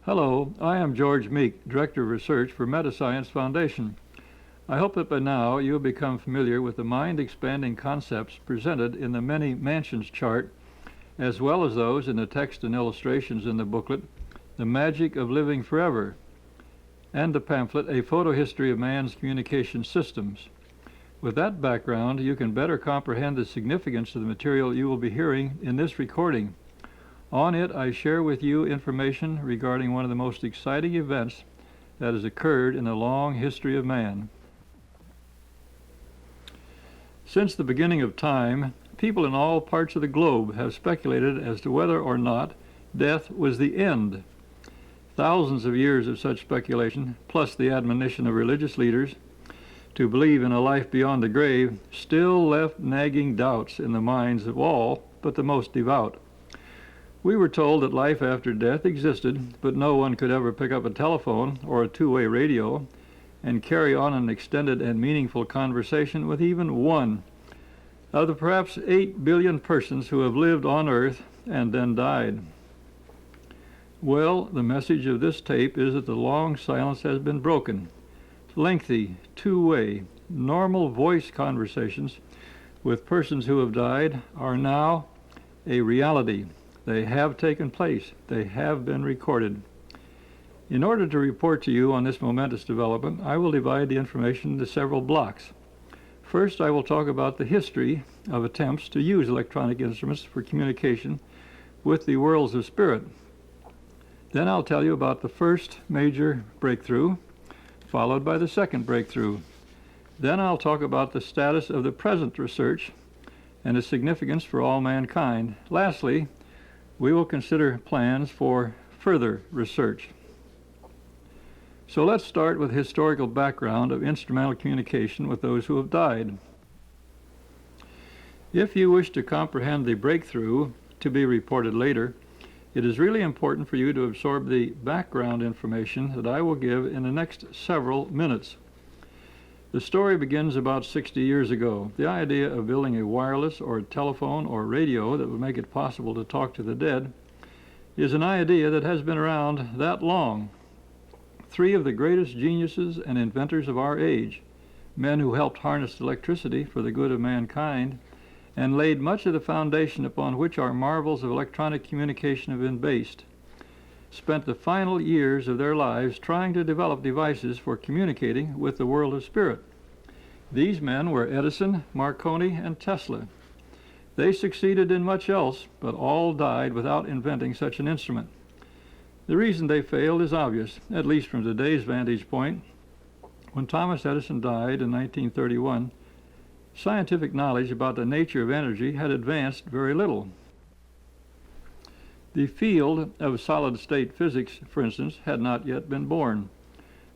Hello, I am George Meek, Director of Research for Metascience Foundation. I hope that by now you have become familiar with the mind-expanding concepts presented in the Many Mansions chart, as well as those in the text and illustrations in the booklet, The Magic of Living Forever, and the pamphlet, A Photo History of Man's Communication Systems. With that background, you can better comprehend the significance of the material you will be hearing in this recording. On it, I share with you information regarding one of the most exciting events that has occurred in the long history of man. Since the beginning of time, people in all parts of the globe have speculated as to whether or not death was the end. Thousands of years of such speculation, plus the admonition of religious leaders to believe in a life beyond the grave, still left nagging doubts in the minds of all but the most devout. We were told that life after death existed, but no one could ever pick up a telephone or a two-way radio and carry on an extended and meaningful conversation with even one of the perhaps 8 billion persons who have lived on Earth and then died. Well, the message of this tape is that the long silence has been broken. Lengthy, two-way, normal voice conversations with persons who have died are now a reality. They have taken place. They have been recorded. In order to report to you on this momentous development, I will divide the information into several blocks. First, I will talk about the history of attempts to use electronic instruments for communication with the worlds of spirit. Then I'll tell you about the first major breakthrough, followed by the second breakthrough. Then I'll talk about the status of the present research and its significance for all mankind. Lastly, we will consider plans for further research. So let's start with the historical background of instrumental communication with those who have died. If you wish to comprehend the breakthrough to be reported later, it is really important for you to absorb the background information that I will give in the next several minutes. The story begins about 60 years ago. The idea of building a wireless or telephone or radio that would make it possible to talk to the dead is an idea that has been around that long. Three of the greatest geniuses and inventors of our age, men who helped harness electricity for the good of mankind and laid much of the foundation upon which our marvels of electronic communication have been based, spent the final years of their lives trying to develop devices for communicating with the world of spirit. These men were Edison, Marconi, and Tesla. They succeeded in much else, but all died without inventing such an instrument. The reason they failed is obvious, at least from today's vantage point. When Thomas Edison died in 1931, scientific knowledge about the nature of energy had advanced very little. The field of solid-state physics, for instance, had not yet been born.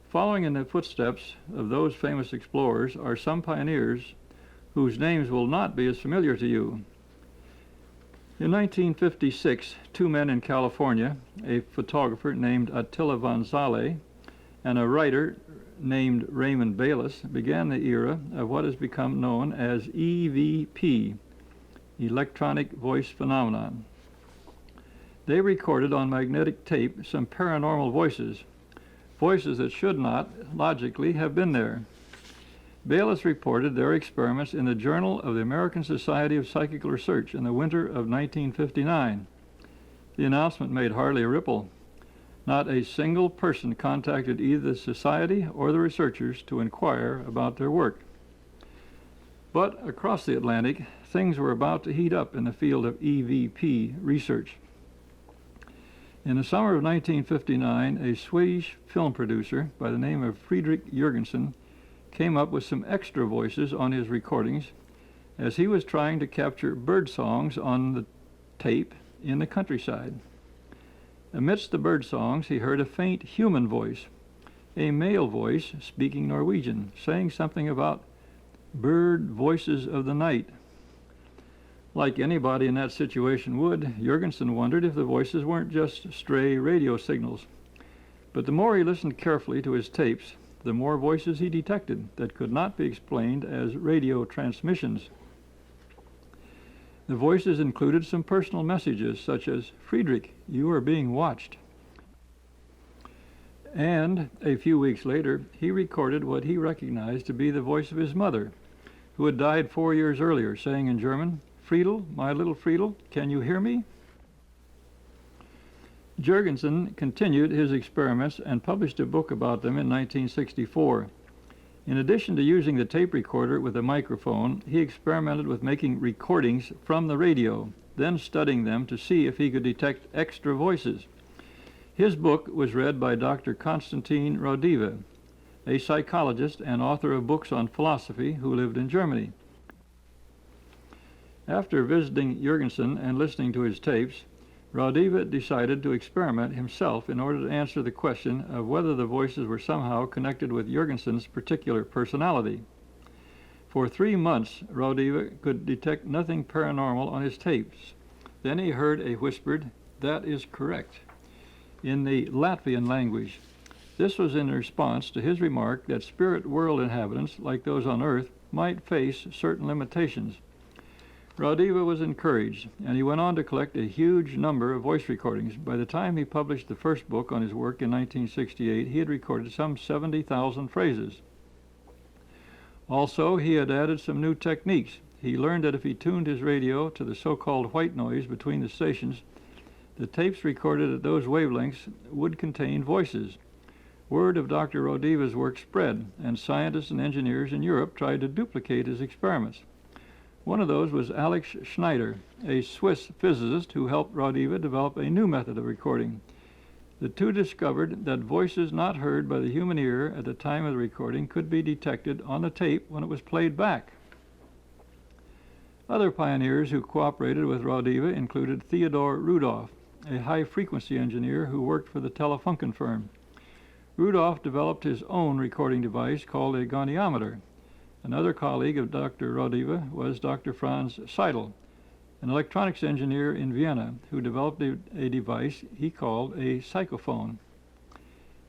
Following in the footsteps of those famous explorers are some pioneers whose names will not be as familiar to you. In 1956, two men in California, a photographer named Attila von Zale and a writer named Raymond, began the era of what has become known as EVP, Electronic Voice Phenomenon. They recorded on magnetic tape some paranormal voices that should not, logically, have been there. Bayless reported their experiments in the Journal of the American Society of Psychical Research in the winter of 1959. The announcement made hardly a ripple. Not a single person contacted either the society or the researchers to inquire about their work. But across the Atlantic, things were about to heat up in the field of EVP research. In the summer of 1959, a Swedish film producer by the name of Fredrik Jurgensen came up with some extra voices on his recordings as he was trying to capture bird songs on the tape in the countryside. Amidst the bird songs, he heard a faint human voice, a male voice speaking Norwegian, saying something about bird voices of the night. Like anybody in that situation would, Jurgensen wondered if the voices weren't just stray radio signals. But the more he listened carefully to his tapes, the more voices he detected that could not be explained as radio transmissions. The voices included some personal messages such as, "Friedrich, you are being watched." And a few weeks later, he recorded what he recognized to be the voice of his mother, who had died 4 years earlier, saying in German, "Friedel, my little Friedel, can you hear me?" Jurgensen continued his experiments and published a book about them in 1964. In addition to using the tape recorder with a microphone, he experimented with making recordings from the radio, then studying them to see if he could detect extra voices. His book was read by Dr. Konstantin Raudive, a psychologist and author of books on philosophy who lived in Germany. After visiting Jurgensen and listening to his tapes, Raudive decided to experiment himself in order to answer the question of whether the voices were somehow connected with Jurgensen's particular personality. For 3 months, Raudive could detect nothing paranormal on his tapes. Then he heard a whispered, "That is correct," in the Latvian language. This was in response to his remark that spirit world inhabitants, like those on Earth, might face certain limitations. Raudive was encouraged, and he went on to collect a huge number of voice recordings. By the time he published the first book on his work in 1968, he had recorded some 70,000 phrases. Also, he had added some new techniques. He learned that if he tuned his radio to the so-called white noise between the stations, the tapes recorded at those wavelengths would contain voices. Word of Dr. Raudive's work spread, and scientists and engineers in Europe tried to duplicate his experiments. One of those was Alex Schneider, a Swiss physicist who helped Raudive develop a new method of recording. The two discovered that voices not heard by the human ear at the time of the recording could be detected on the tape when it was played back. Other pioneers who cooperated with Raudive included Theodor Rudolph, a high-frequency engineer who worked for the Telefunken firm. Rudolph developed his own recording device called a goniometer. Another colleague of Dr. Raudive was Dr. Franz Seidel, an electronics engineer in Vienna who developed a device he called a psychophone.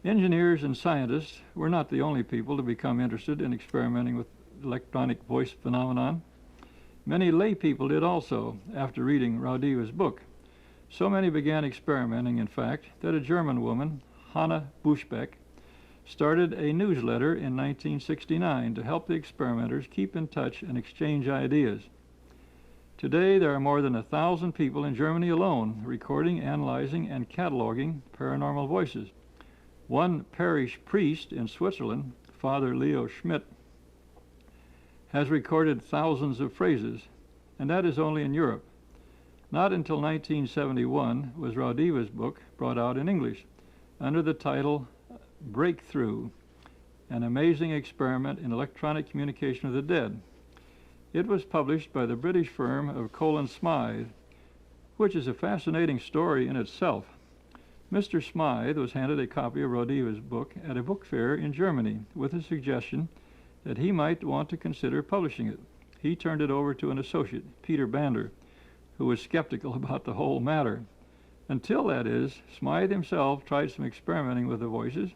Engineers and scientists were not the only people to become interested in experimenting with electronic voice phenomenon. Many lay people did also after reading Raudive's book. So many began experimenting, in fact, that a German woman, Hanna Buschbeck, started a newsletter in 1969 to help the experimenters keep in touch and exchange ideas. Today, there are more than 1,000 people in Germany alone recording, analyzing, and cataloging paranormal voices. One parish priest in Switzerland, Father Leo Schmidt, has recorded thousands of phrases, and that is only in Europe. Not until 1971 was Raudive's book brought out in English under the title Breakthrough, an amazing experiment in electronic communication of the dead. It was published by the British firm of Colin Smythe, which is a fascinating story in itself. Mr. Smythe was handed a copy of Raudive's book at a book fair in Germany with a suggestion that he might want to consider publishing it. He turned it over to an associate, Peter Bander, who was skeptical about the whole matter. Until, that is, Smythe himself tried some experimenting with the voices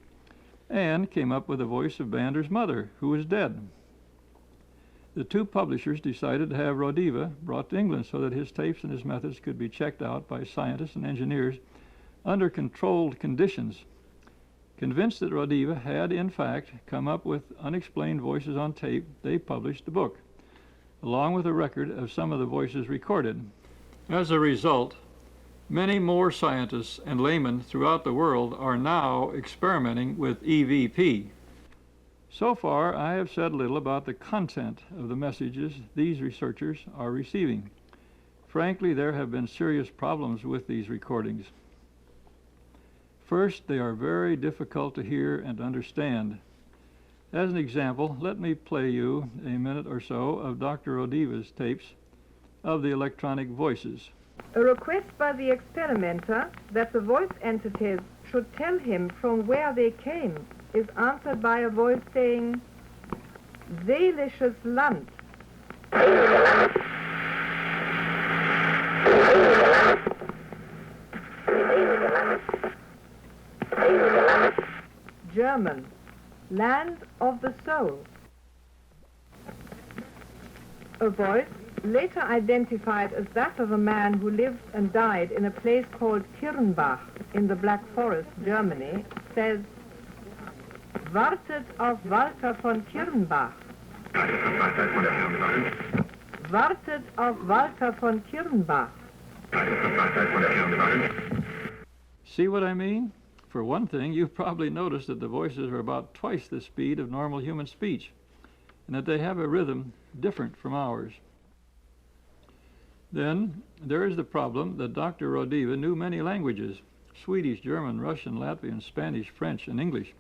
and came up with the voice of Bander's mother, who was dead. The two publishers decided to have Raudive brought to England so that his tapes and his methods could be checked out by scientists and engineers under controlled conditions. Convinced that Raudive had, in fact, come up with unexplained voices on tape, they published the book, along with a record of some of the voices recorded. As a result, many more scientists and laymen throughout the world are now experimenting with EVP. So far, I have said little about the content of the messages these researchers are receiving. Frankly, there have been serious problems with these recordings. First, they are very difficult to hear and understand. As an example, let me play you a minute or so of Dr. Raudive's tapes of the electronic voices. A request by the experimenter that the voice entities should tell him from where they came is answered by a voice saying, "Seelisches Land." German, land of the soul. A voice, later identified as that of a man who lived and died in a place called Kirnbach in the Black Forest, Germany, says, Wartet auf Walter von Kirnbach. Wartet auf Walter von Kirnbach. See what I mean? For one thing, you've probably noticed that the voices are about twice the speed of normal human speech, and that they have a rhythm different from ours. Then, there is the problem that Dr. Raudive knew many languages: Swedish, German, Russian, Latvian, Spanish, French, and English.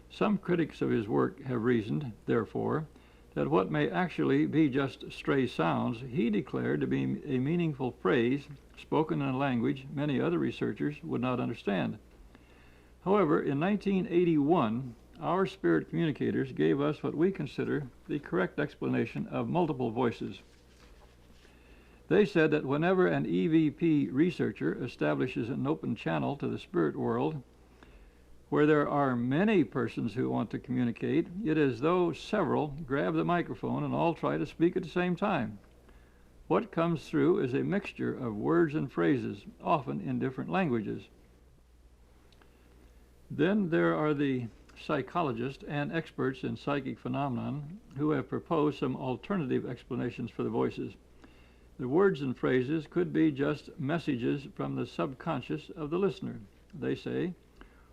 Some critics of his work have reasoned, therefore, that what may actually be just stray sounds he declared to be a meaningful phrase spoken in a language many other researchers would not understand. However, in 1981, our spirit communicators gave us what we consider the correct explanation of multiple voices. They said that whenever an EVP researcher establishes an open channel to the spirit world, where there are many persons who want to communicate, it is as though several grab the microphone and all try to speak at the same time. What comes through is a mixture of words and phrases, often in different languages. Then there are the psychologists and experts in psychic phenomenon who have proposed some alternative explanations for the voices. The words and phrases could be just messages from the subconscious of the listener, they say,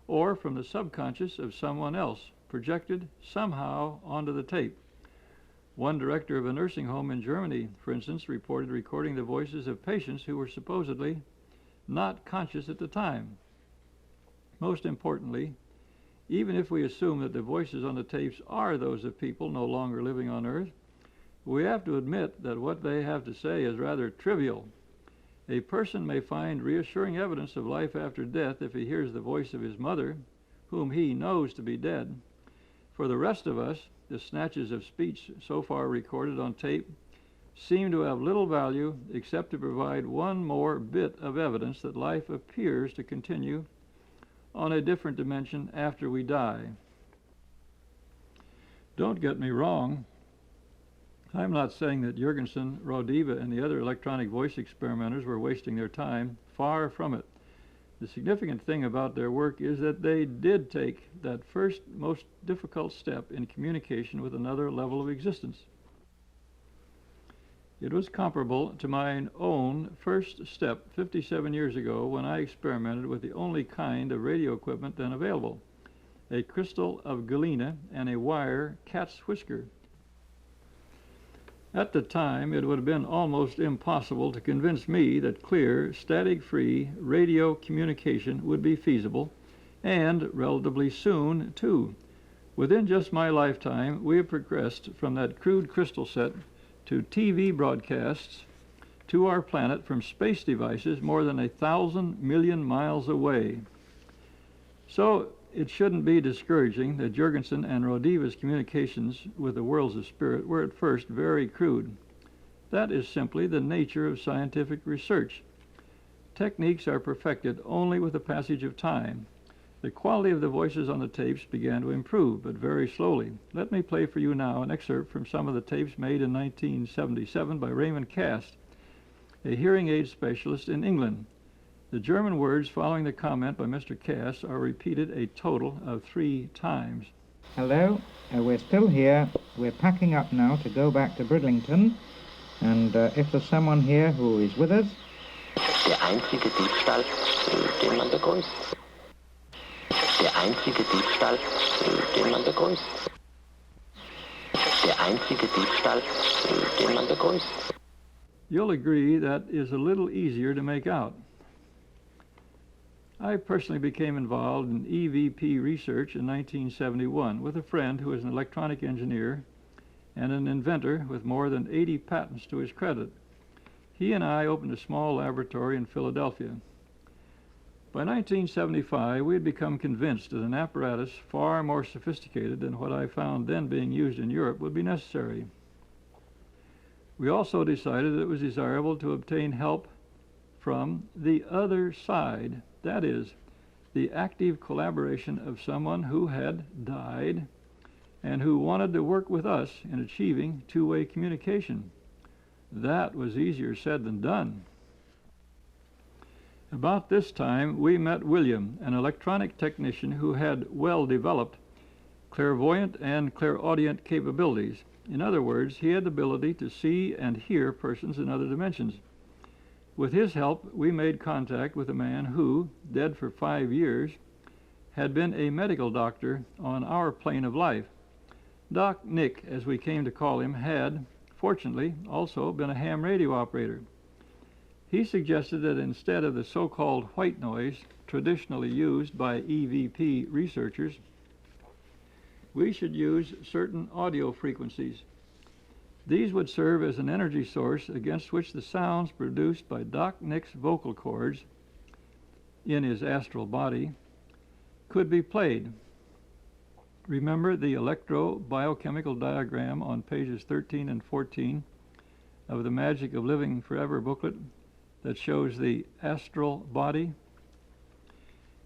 or from the subconscious of someone else, projected somehow onto the tape. One director of a nursing home in Germany, for instance, reported recording the voices of patients who were supposedly not conscious at the time. Most importantly, even if we assume that the voices on the tapes are those of people no longer living on Earth, we have to admit that what they have to say is rather trivial. A person may find reassuring evidence of life after death if he hears the voice of his mother, whom he knows to be dead. For the rest of us, the snatches of speech so far recorded on tape seem to have little value except to provide one more bit of evidence that life appears to continue on a different dimension after we die. Don't get me wrong. I'm not saying that Jurgensen, Raudive, and the other electronic voice experimenters were wasting their time. Far from it. The significant thing about their work is that they did take that first, most difficult step in communication with another level of existence. It was comparable to my own first step 57 years ago when I experimented with the only kind of radio equipment then available, a crystal of galena and a wire cat's whisker. At the time, it would have been almost impossible to convince me that clear, static-free radio communication would be feasible, and relatively soon, too. Within just my lifetime, we have progressed from that crude crystal set to TV broadcasts to our planet from space devices more than 1,000 million miles away. So it shouldn't be discouraging that Jurgensen and Raudive's communications with the worlds of spirit were at first very crude. That is simply the nature of scientific research. Techniques are perfected only with the passage of time. The quality of the voices on the tapes began to improve, but very slowly. Let me play for you now an excerpt from some of the tapes made in 1977 by Raymond, a hearing aid specialist in England. The German words following the comment by Mr. Cass are repeated a total of 3 times. Hello, we're still here. We're packing up now to go back to Bridlington. And if there's someone here who is with us... Der einzige Diebstahl, den man begrüßt. Der einzige Diebstahl, den man begrüßt. Der einzige Diebstahl, den man begrüßt. You'll agree that is a little easier to make out. I personally became involved in EVP research in 1971 with a friend who is an electronic engineer and an inventor with more than 80 patents to his credit. He and I opened a small laboratory in Philadelphia. By 1975, we had become convinced that an apparatus far more sophisticated than what I found then being used in Europe would be necessary. We also decided that it was desirable to obtain help from the other side, that is, the active collaboration of someone who had died and who wanted to work with us in achieving two-way communication. That was easier said than done. About this time, we met William, an electronic technician who had well developed clairvoyant and clairaudient capabilities. In other words, he had the ability to see and hear persons in other dimensions. With his help, we made contact with a man who, dead for 5 years, had been a medical doctor on our plane of life. Doc Nick, as we came to call him, had, fortunately, also been a ham radio operator. He suggested that instead of the so-called white noise traditionally used by EVP researchers, we should use certain audio frequencies. These would serve as an energy source against which the sounds produced by Doc Nick's vocal cords in his astral body could be played. Remember the electro-biochemical diagram on pages 13 and 14 of the Magic of Living Forever booklet that shows the astral body?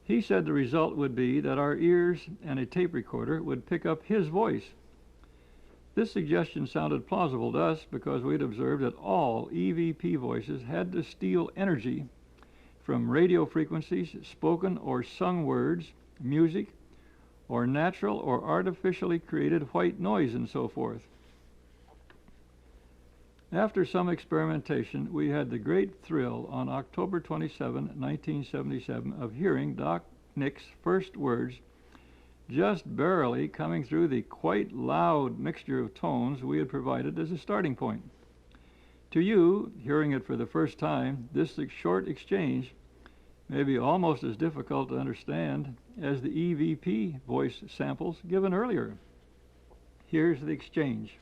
He said the result would be that our ears and a tape recorder would pick up his voice. This suggestion sounded plausible to us because we'd observed that all EVP voices had to steal energy from radio frequencies, spoken or sung words, music, or natural or artificially created white noise and so forth. After some experimentation, we had the great thrill on October 27, 1977, of hearing Doc Nick's first words just barely coming through the quite loud mixture of tones we had provided as a starting point. To you, hearing it for the first time, this short exchange may be almost as difficult to understand as the EVP voice samples given earlier. Here's the exchange.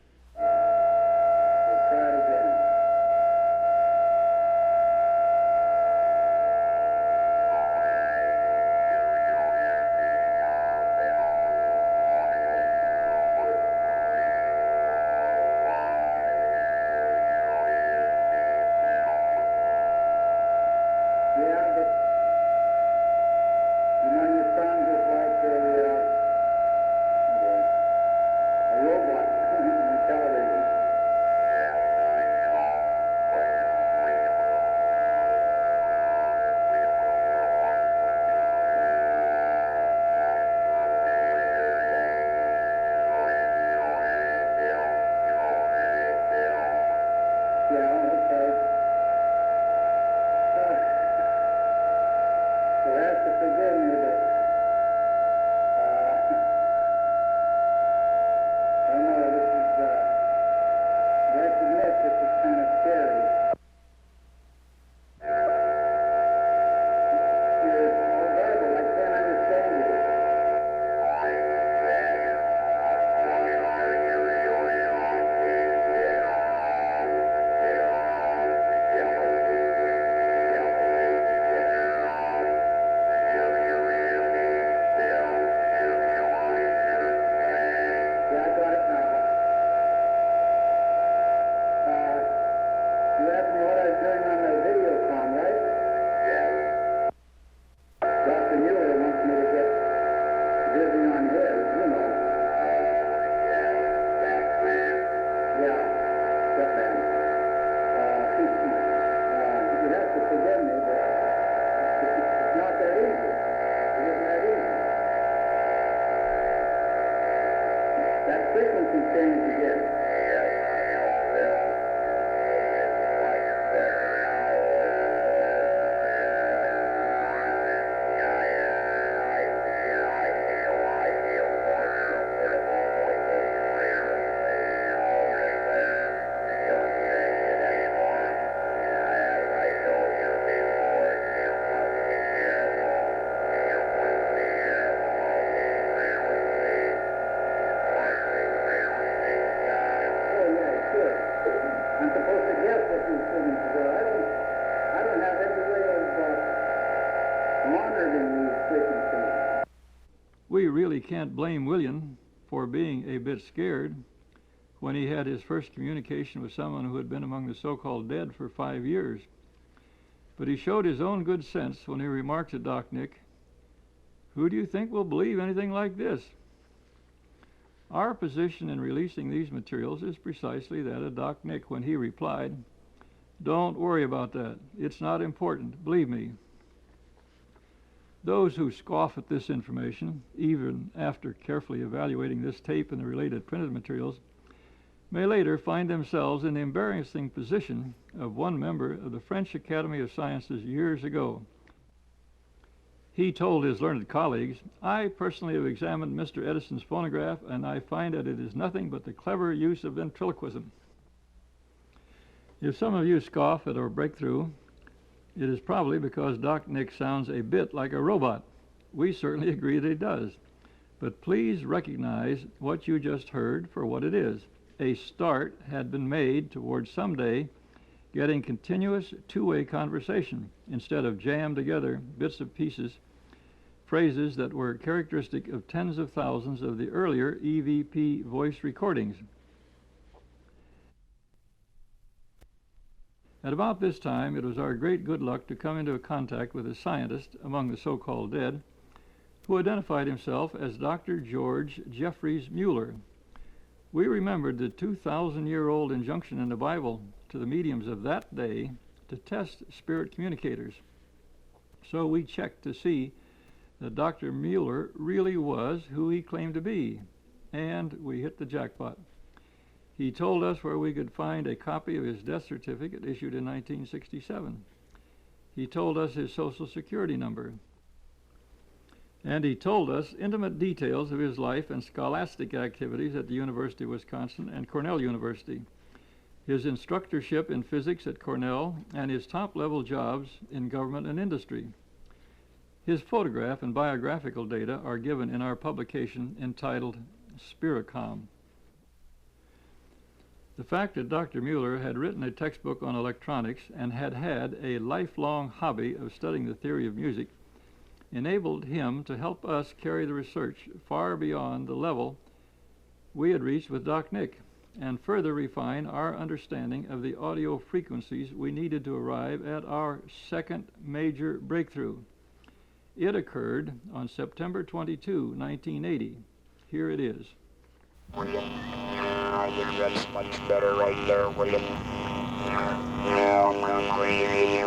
We really can't blame William for being a bit scared when he had his first communication with someone who had been among the so-called dead for 5 years. But he showed his own good sense when he remarked to Doc Nick, "Who do you think will believe anything like this?" Our position in releasing these materials is precisely that of Doc Nick when he replied, "Don't worry about that. It's not important, believe me." Those who scoff at this information, even after carefully evaluating this tape and the related printed materials, may later find themselves in the embarrassing position of one member of the French Academy of Sciences years ago. He told his learned colleagues, "I personally have examined Mr. Edison's phonograph, and I find that it is nothing but the clever use of ventriloquism." If some of you scoff at our breakthrough, it is probably because Doc Nick sounds a bit like a robot. We certainly agree that he does. But please recognize what you just heard for what it is. A start had been made toward someday getting continuous two-way conversation instead of jammed together bits of pieces, phrases that were characteristic of tens of thousands of the earlier EVP voice recordings. At about this time, it was our great good luck to come into contact with a scientist among the so-called dead who identified himself as Dr. George Jeffreys Mueller. We remembered the 2,000-year-old injunction in the Bible to the mediums of that day to test spirit communicators. So we checked to see that Dr. Mueller really was who he claimed to be, and we hit the jackpot. He told us where we could find a copy of his death certificate issued in 1967. He told us his Social Security number. And he told us intimate details of his life and scholastic activities at the University of Wisconsin and Cornell University, his instructorship in physics at Cornell, and his top-level jobs in government and industry. His photograph and biographical data are given in our publication entitled Spiricom. The fact that Dr. Mueller had written a textbook on electronics and had had a lifelong hobby of studying the theory of music enabled him to help us carry the research far beyond the level we had reached with Doc Nick, and further refine our understanding of the audio frequencies we needed to arrive at our second major breakthrough. It occurred on September 22, 1980. Here it is. William, I think that's much better right there, William. Now I'm going to give you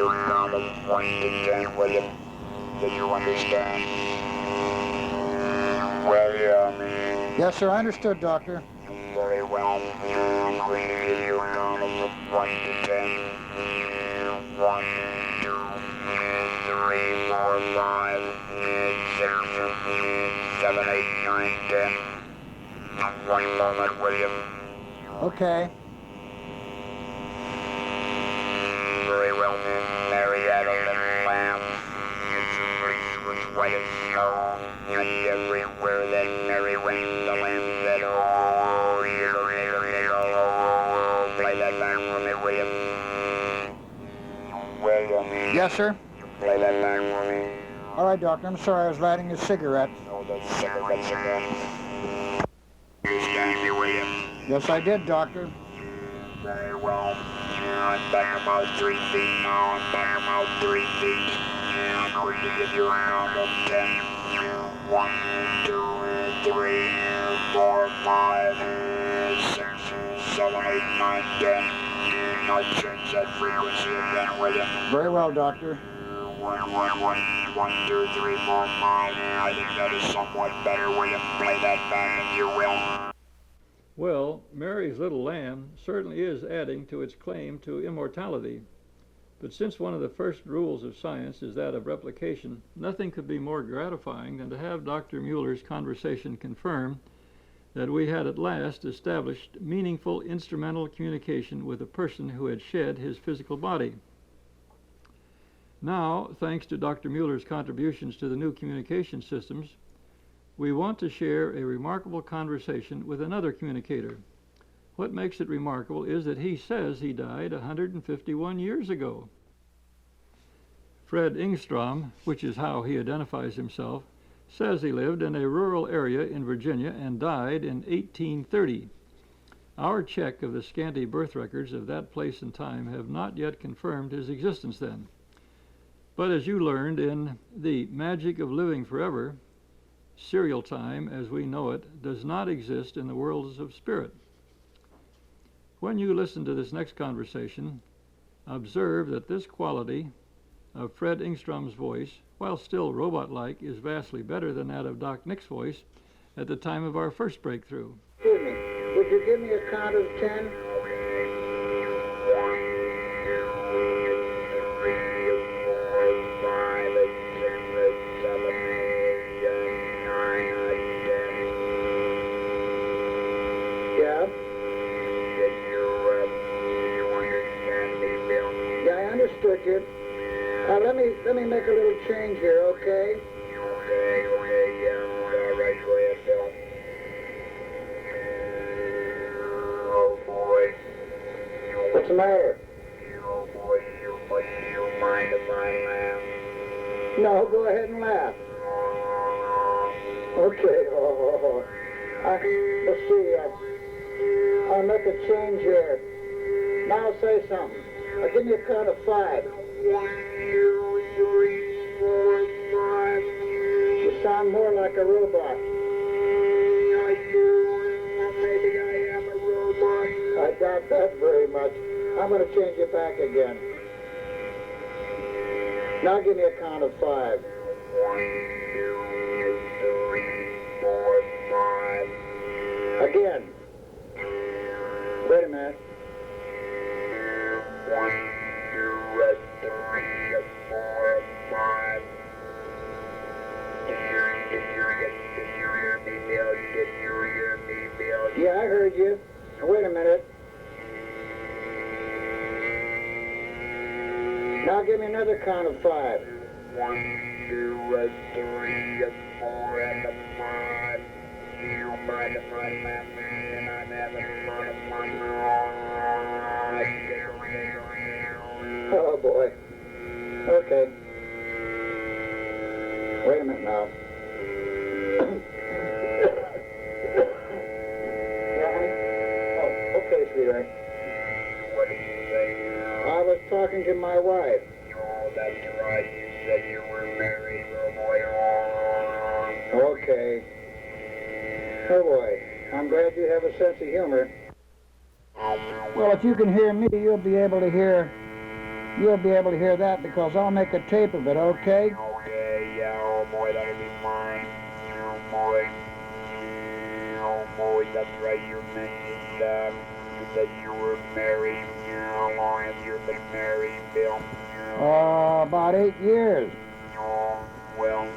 a round of one again, William. Do you understand? William. Yes, sir, I understood, Doctor. Very well. I'm going to give you a round of 1 to 10. 1, 2, 3, 4, 5, 6, 7, 8, 9, 10. One moment, William. Okay. Very well, Mary had a little lamb. Its fleece was white as snow, and everywhere that Mary went, the lamb said, "Oh, play that back for me, William." William. Yes, sir. Play that back for me. All right, Doctor, I'm sorry, I was lighting a cigarette. Oh, those cigarettes again. Understand me, William? Yes, I did, Doctor. Very well. I'm back about 3 feet now. I'm back about 3 feet. I'm going to give you a round of 10. 1, 2, 3, 4, 5, 6, 7, 8, 9, 10. Not change that frequency again, William. Very well, Doctor. 1, 2, 3, 4, 5. I think that is somewhat better, William. Play that back if you will. Well, Mary's little lamb certainly is adding to its claim to immortality. But since one of the first rules of science is that of replication, nothing could be more gratifying than to have Dr. Mueller's conversation confirm that we had at last established meaningful instrumental communication with a person who had shed his physical body. Now, thanks to Dr. Mueller's contributions to the new communication systems, we want to share a remarkable conversation with another communicator. What makes it remarkable is that he says he died 151 years ago. Fred Ingstrom, which is how he identifies himself, says he lived in a rural area in Virginia and died in 1830. Our check of the scanty birth records of that place and time have not yet confirmed his existence then. But as you learned in The Magic of Living Forever, serial time as we know it does not exist in the worlds of spirit. When you listen to this next conversation, observe that this quality of Fred Ingstrom's voice while still robot-like, is vastly better than that of Doc Nick's voice at the time of our first breakthrough. Excuse me. Would you give me a count of 10? Yeah? Yeah, I understood you. Let me make a little change here, okay? What's the matter? No, go ahead and laugh. Okay. Let's see. I'll make a change here. Now say something. Give me a count of 5. 1, 2, 3, 4, 5. You sound more like a robot. Maybe I am a robot. I doubt that very much. I'm going to change it back again. Now give me a count of 5. 1, 2, 3, 4, 5. Again. Wait a minute. 1, 2, 3, 4, 5. Yeah, I heard you. Wait a minute. Now give me another count of 5. 1, 2, 3, 4, and 5. You might have find that man, I'm having fun. Oh boy. Okay. Wait a minute now. Yeah, honey? Oh, okay, sweetheart. What did you say? I was talking to my wife. Oh, that's right. You said you were married, oh boy. Okay. Oh boy. I'm glad you have a sense of humor. Well, if you can hear me, you'll be able to hear that because I'll make a tape of it, okay? Okay, yeah, oh boy, that'll be fine. Oh boy. Oh boy, that's right, you mentioned, you said you were married. How long have you been married, Bill? About 8 years. Oh, well,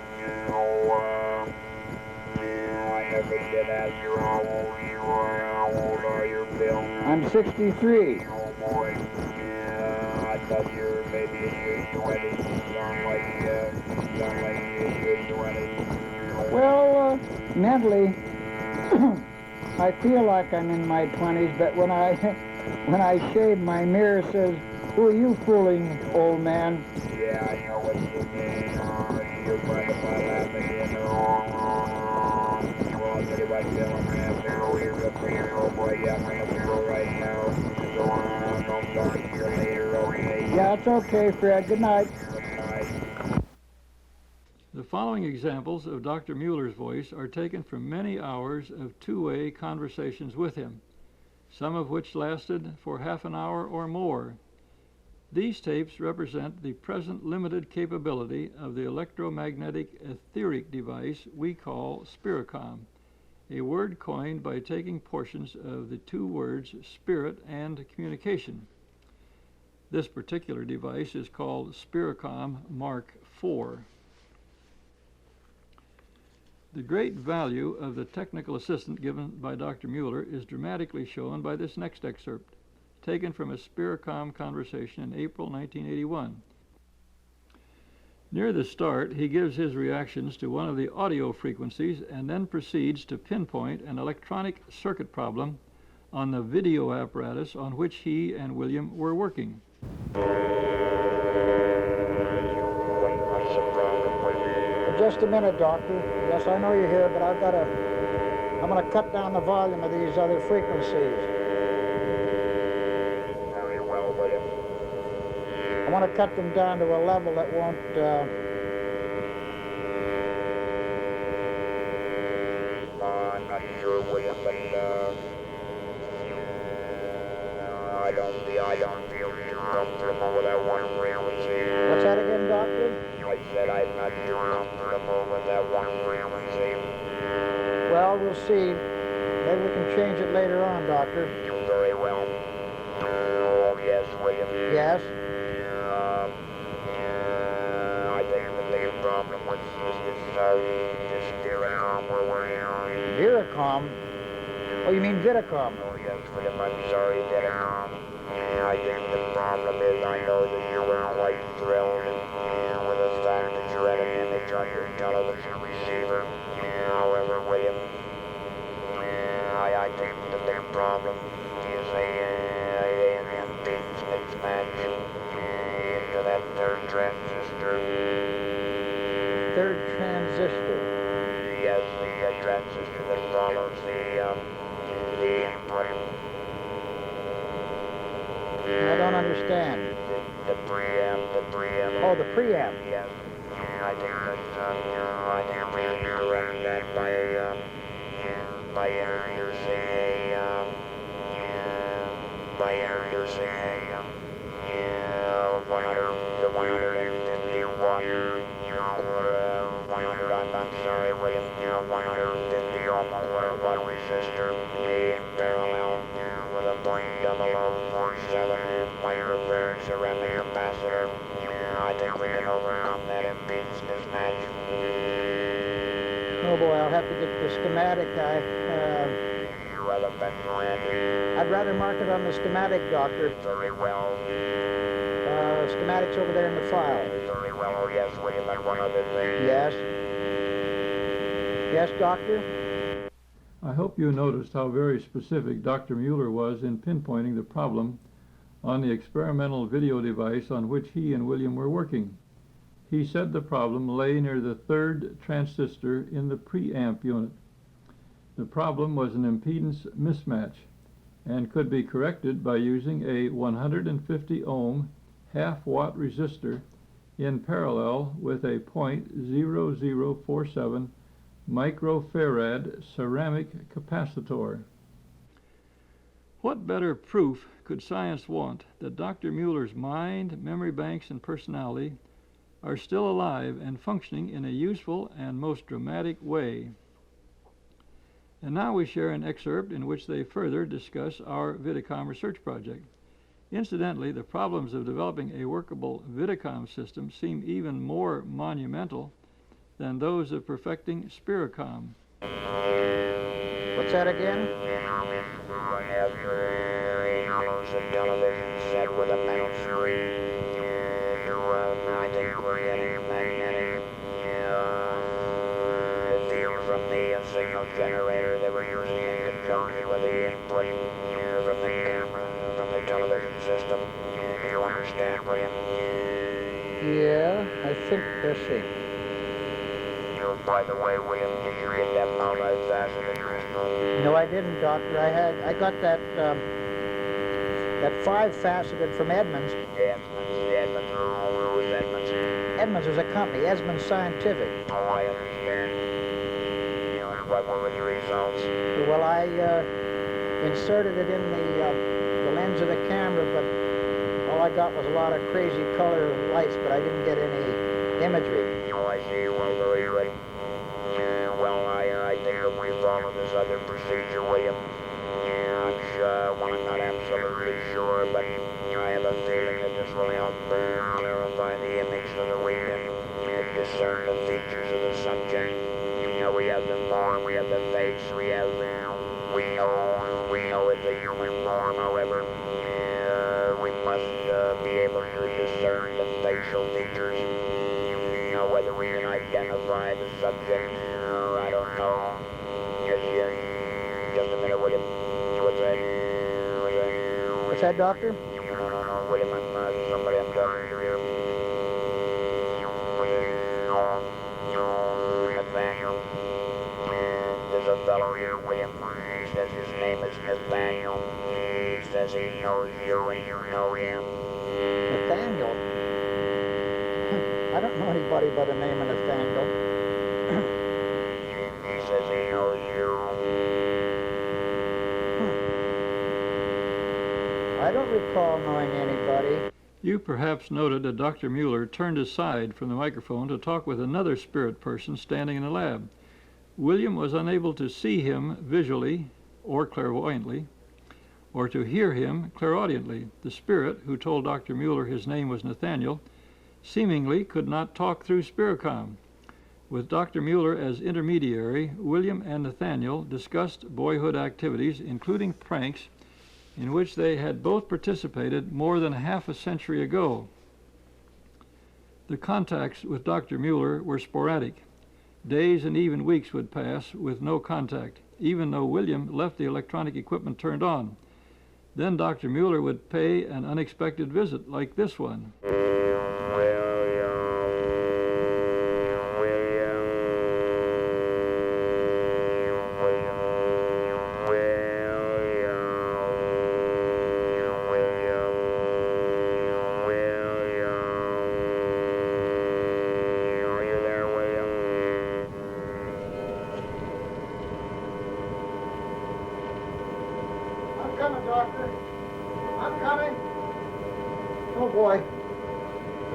I never did ask you how old you are. How old are you, Bill? I'm 63. Oh boy. I thought you were maybe in your 20s. You sound like you're in your 20s. Well, mentally, I feel like I'm in my 20s, but when I shave, my mirror says, "Who are you fooling, old man?" Yeah, I know what you mean. You're trying to find laughing again. Well, I'll tell you what, Bill, I'm going to have to go here real quick. Oh boy, yeah, I'm going to have to go right now. So I'll talk to you later, okay? Yeah, it's okay, Fred. Good night. Good night. The following examples of Dr. Mueller's voice are taken from many hours of two-way conversations with him, some of which lasted for half an hour or more. These tapes represent the present limited capability of the electromagnetic etheric device we call Spiricom, a word coined by taking portions of the two words spirit and communication. This particular device is called Spiricom Mark IV. The great value of the technical assistance given by Dr. Mueller is dramatically shown by this next excerpt, taken from a Spiricom conversation in April 1981. Near the start, he gives his reactions to one of the audio frequencies and then proceeds to pinpoint an electronic circuit problem on the video apparatus on which he and William were working. Just a minute, Doctor. Yes, I know you're here, but I'm going to cut down the volume of these other frequencies. Very well, William. I want to cut them down to a level that won't, I'm not sure, William, but, I don't feel comfortable with that one frequency. What's that again, Doctor? I said I'm not we'll see. Maybe we can change it later on, Doctor. Very well. Oh, yes, William. Yes? I think the big problem with this Spiricom where we're in. VIDICOM? Oh, you mean VIDICOM? Oh, yes, William, I'm sorry, Vidicom. I think the problem is I know that you were quite thrilled with the fact that you had an image on your television receiver. However, William, I think the big problem is an impedance mismatch into that third transistor. Third transistor? Yes, the transistor that follows the input. I don't understand. The preamp. Oh, the preamp. Yes. I think we correct that by introducing a 150 ohm watt resistor in parallel with a 0.0047 microfarad ceramic capacitor. I think we can overcome that impedance mismatch. Oh boy, I'll have to get the schematic. I'd rather mark it on the schematic, Doctor. Very well. Schematic's over there in the file. Very well. Oh, yes, William, and one other thing. Yes? Yes, Doctor? I hope you noticed how very specific Dr. Mueller was in pinpointing the problem on the experimental video device on which he and William were working. He said the problem lay near the third transistor in the preamp unit. The problem was an impedance mismatch and could be corrected by using a 150 ohm half-watt resistor in parallel with a 0.0047 microfarad ceramic capacitor. What better proof could science want that Dr. Mueller's mind, memory banks, and personality are still alive and functioning in a useful and most dramatic way? And now we share an excerpt in which they further discuss our VIDICOM research project. Incidentally, the problems of developing a workable VIDICOM system seem even more monumental than those of perfecting Spiricom. What's that again? A television set with a metal screen. I think we're getting magnetic field from the signal generator that we're using in conjunction with the input from the camera, from the television system. Do you understand, William? Yeah, I think, let's see. By the way, William, did you get that multifaceted crystal? No, I didn't, Doctor. I got that five-faceted from Edmunds. Edmunds. Who is Edmunds? Edmunds is a company, Edmunds Scientific. Oh, I understand. What were the results? Well, I inserted it in the lens of the camera, but all I got was a lot of crazy color lights, but I didn't get any imagery. Oh, I see. Well, very good. Well, I think if we follow this other procedure, William, I'm sure, well, I'm not absolutely sure, but I have a feeling that this will help clarify the image so that we can discern the features of the subject. We have the form, we have the face, we know it's a human form, however, we must be able to discern the facial features. Whether we can identify the subject, I don't know. Just a minute, William. What's that, Doctor? No, William, somebody I'm talking to here. Nathaniel. There's a fellow here, William. He says his name is Nathaniel. He says he knows you and you know him. Nathaniel? I don't know anybody by the name of Nathaniel. He says he knows you. I don't recall knowing anybody. You perhaps noted that Dr. Mueller turned aside from the microphone to talk with another spirit person standing in the lab. William was unable to see him visually or clairvoyantly, or to hear him clairaudiently. The spirit, who told Dr. Mueller his name was Nathaniel, seemingly could not talk through Spiricom. With Dr. Mueller as intermediary, William and Nathaniel discussed boyhood activities, including pranks, in which they had both participated more than half a century ago. The contacts with Dr. Mueller were sporadic. Days and even weeks would pass with no contact, even though William left the electronic equipment turned on. Then Dr. Mueller would pay an unexpected visit, like this one.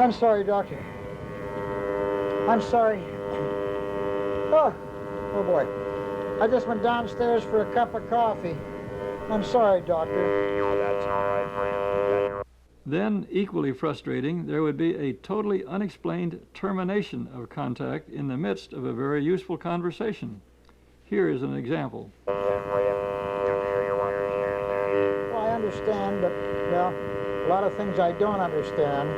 I'm sorry, Doctor. I'm sorry. Oh boy. I just went downstairs for a cup of coffee. I'm sorry, Doctor. That's all right, friend. Then, equally frustrating, there would be a totally unexplained termination of contact in the midst of a very useful conversation. Here is an example. Well, I understand, but, well, a lot of things I don't understand.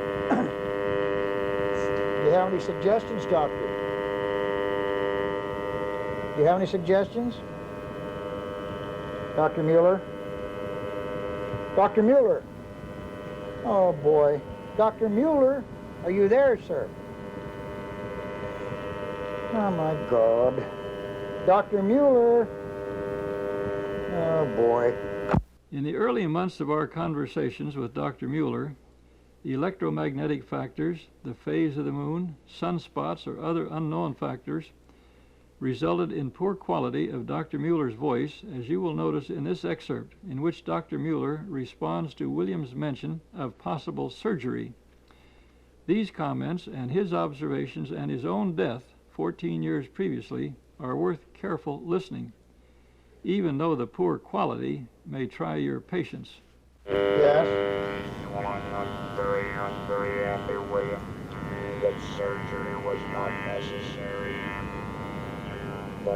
Do you have any suggestions, Doctor? Do you have any suggestions? Dr. Mueller? Dr. Mueller? Oh, boy. Dr. Mueller, are you there, sir? Oh, my God. Dr. Mueller? Oh, boy. In the early months of our conversations with Dr. Mueller, electromagnetic factors, the phase of the moon, sunspots, or other unknown factors resulted in poor quality of Dr. Mueller's voice, as you will notice in this excerpt, in which Dr. Mueller responds to William's mention of possible surgery. These comments and his observations and his own death 14 years previously are worth careful listening, even though the poor quality may try your patience. Yes? Well, I'm not very happy with you. That surgery was not necessary. But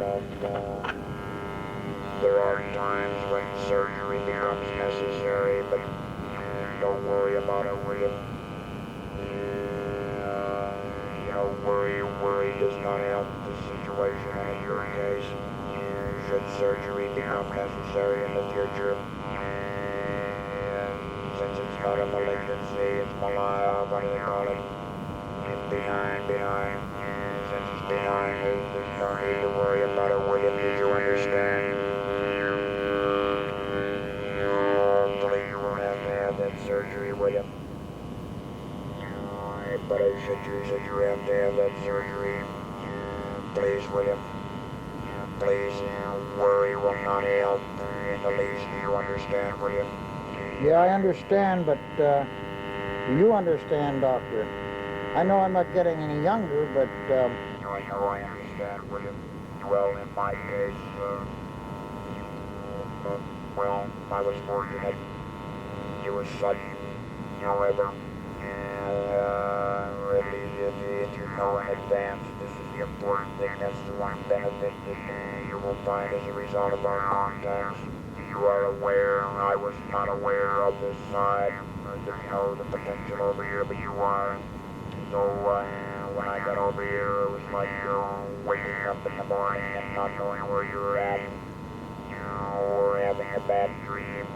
there are times when surgery becomes necessary, but don't worry about it, will you? Worry does not help the situation in your case. Should surgery become necessary in the future, since it's not a malignancy, it's malign, what do they call it? It's benign. Since it's benign, there's no need to worry about it, William. Did you understand? Hopefully you won't have to have that surgery, William. But I said you have to have that surgery. Please, William. Please, worry will not help in the least. Do you understand, William? Yeah, I understand, but do you understand, Doctor? I know I'm not getting any younger, but I know I understand, William. Well, in my case, well, I was fortunate. It was sudden, however. Really, if you know in advance, this is the important thing. That's the one benefit that you will find as a result of our contacts. You are aware. I was not aware of this side, the potential over here, but you are. So when I got over here, it was like waking up in the morning and not knowing where you were at, or having a bad dream.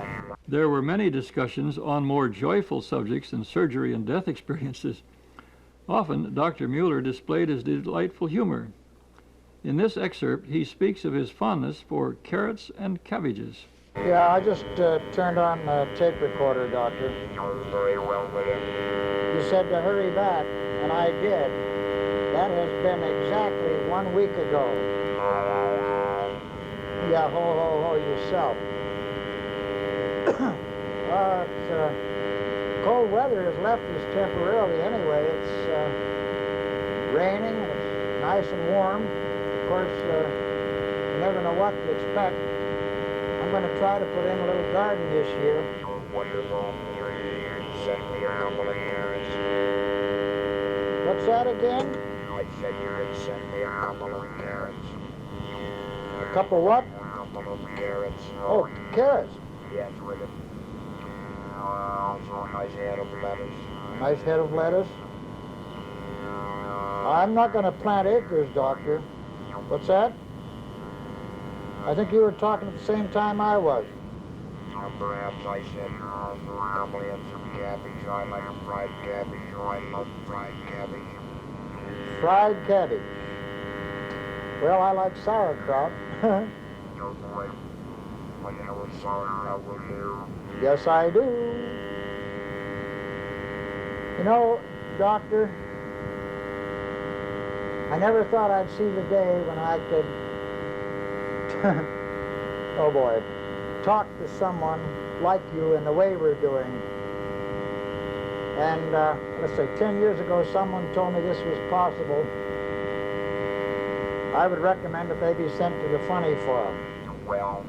There were many discussions on more joyful subjects than surgery and death experiences. Often, Dr. Mueller displayed his delightful humor. In this excerpt, he speaks of his fondness for carrots and cabbages. yeah, I just turned on the tape recorder, Doctor. Very well, William. You said to hurry back, and I did. That has been exactly 1 week ago. Yeah, ho, yourself. Cold weather has left us temporarily anyway. It's raining and it's nice and warm. Of course, know what to expect. I'm going to try to put in a little garden this year. Wonderful. Send me your humble carrots. What's that again? I said you would send me a humble carrots. A couple what? Humble carrots. Oh, carrots. Yes, with it. Also a nice head of lettuce. Nice head of lettuce. I'm not going to plant acres, Doctor. What's that? I think you were talking at the same time I was. Perhaps I said humbly and some cabbage. I like a fried cabbage. I love fried cabbage. Fried cabbage. Well, I like sauerkraut. Oh boy. Well, you know what sauerkraut will do. Yes, I do. You know, Doctor, I never thought I'd see the day when I could, oh boy, talk to someone like you in the way we're doing. And let's say 10 years ago, someone told me this was possible. I would recommend that they be sent to the funny farm. Well,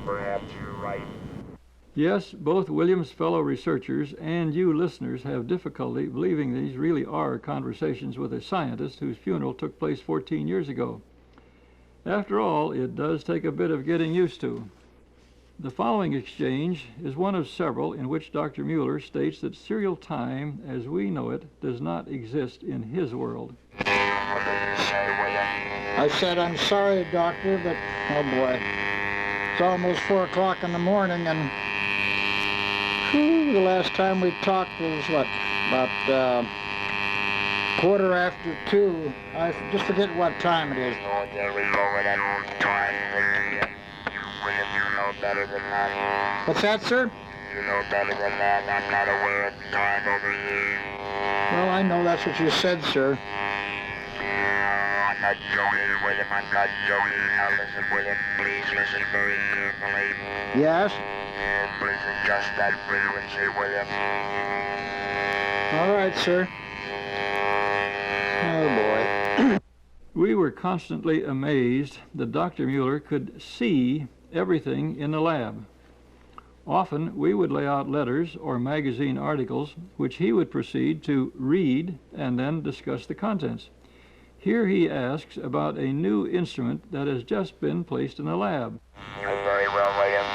perhaps you're right. Yes, both Williams' fellow researchers and you listeners have difficulty believing these really are conversations with a scientist whose funeral took place 14 years ago. After all, it does take a bit of getting used to. The following exchange is one of several in which Dr. Mueller states that serial time, as we know it, does not exist in his world. I said, I'm sorry, Doctor, but, oh boy, it's almost 4 o'clock in the morning, and the last time we talked was, what, about 2:15. I just forget what time it is. Oh, there we go with that time. William, you know better than that. What's that, sir? You know better than that. I'm not aware of time over here. Well, I know that's what you said, sir. I'm not joking, William. I'm not joking. Now listen, William. Please listen very carefully. Yes? Please adjust that frequency, William. All right, sir. Oh, boy. We were constantly amazed that Dr. Mueller could see everything in the lab. Often we would lay out letters or magazine articles which he would proceed to read and then discuss the contents. Here he asks about a new instrument that has just been placed in the lab. Very well, William.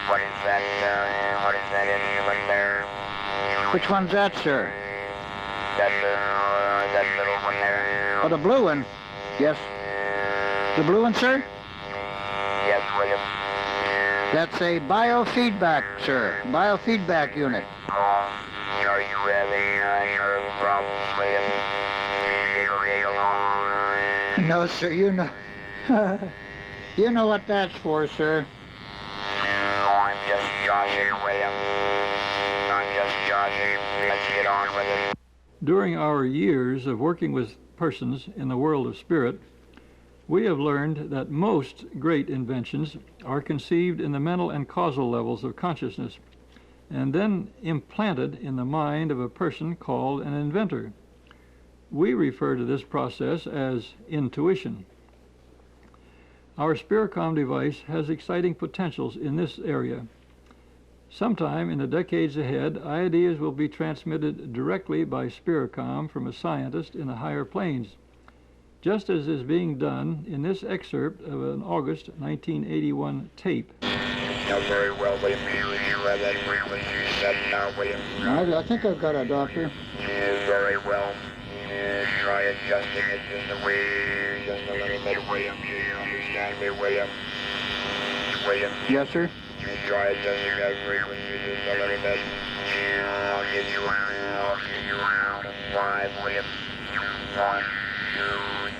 What is that instrument there? Which one's that, sir? That little one there. Oh, the blue one? Yes. The blue one, sir? Yes, William. That's a biofeedback, sir. Biofeedback unit. Oh, are you having nerve problems, William? No, sir, you know. You know what that's for, sir. Oh, I'm just joshing, William. I'm just joshing. Let's get on with it. During our years of working with persons in the world of spirit, we have learned that most great inventions are conceived in the mental and causal levels of consciousness and then implanted in the mind of a person called an inventor. We refer to this process as intuition. Our Spiricom device has exciting potentials in this area. Sometime in the decades ahead, ideas will be transmitted directly by Spiricom from a scientist in the higher planes, just as is being done in this excerpt of an August 1981 tape. Now, very well, William. You have that frequency set now, William. I think I've got it, Doctor. Very well. Try adjusting it just a little bit, William. You understand me, William? William, Yes, sir. try adjusting that frequency just a little bit. I'll get you around 5, William. 1, 2,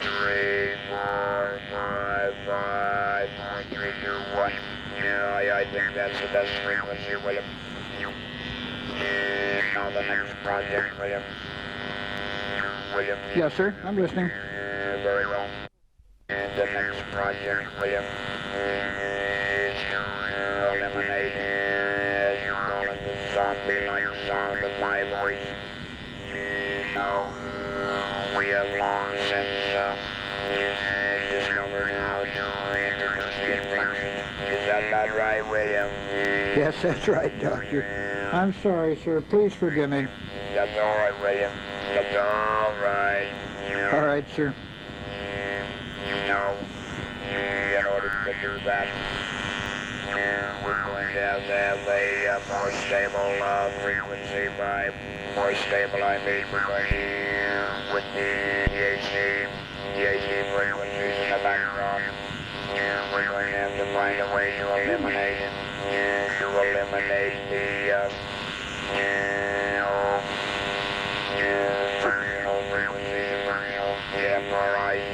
3, 4, 5, 5, 4, 3, 2, 1. Yeah, I think that's the best frequency, William. Now the next project, William. William. Yes, sir. I'm listening. Very well. And the next project, William, is to eliminate, as you call it, the zombie-like sound of my voice. Now, we have long since discovered how that's right, Doctor. I'm sorry, sir. Please forgive me. That's all right, William. That's all right. All right, sir. No. In order to do that, we're going to have a more stable frequency. By more stable, I mean we're going to, with the AC frequencies in the background, we're going to have to find a way to eliminate the terminal frequencies, the FRIEIONAL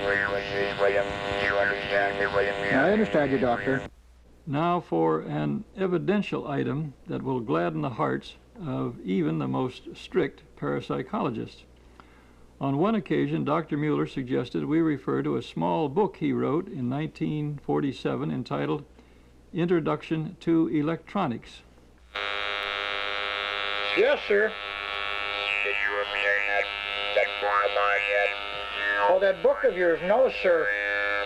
frequencies. William, you understand me, William? I understand you, Doctor. Now for an evidential item that will gladden the hearts of even the most strict parapsychologists. On one occasion, Dr. Mueller suggested we refer to a small book he wrote in 1947 entitled Introduction to Electronics. Yes, sir. Did you obtain that book of mine yet? Oh, that book of yours? No, sir.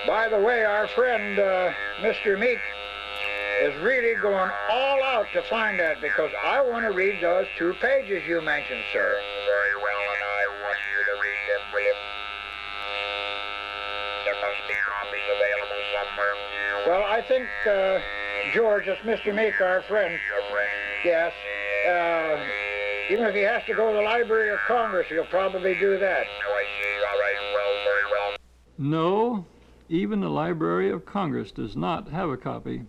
By the way, our friend, Mr. Meek, is really going all out to find that because I want to read those 2 pages you mentioned, sir. Very well, and I want you to read them, William. There must be copies available somewhere. Well, I think, George, it's Mr. Meek, our friend. Your friend. Yes. Even if he has to go to the Library of Congress, he'll probably do that. Oh, I see. All right. Well, very well. No, even the Library of Congress does not have a copy.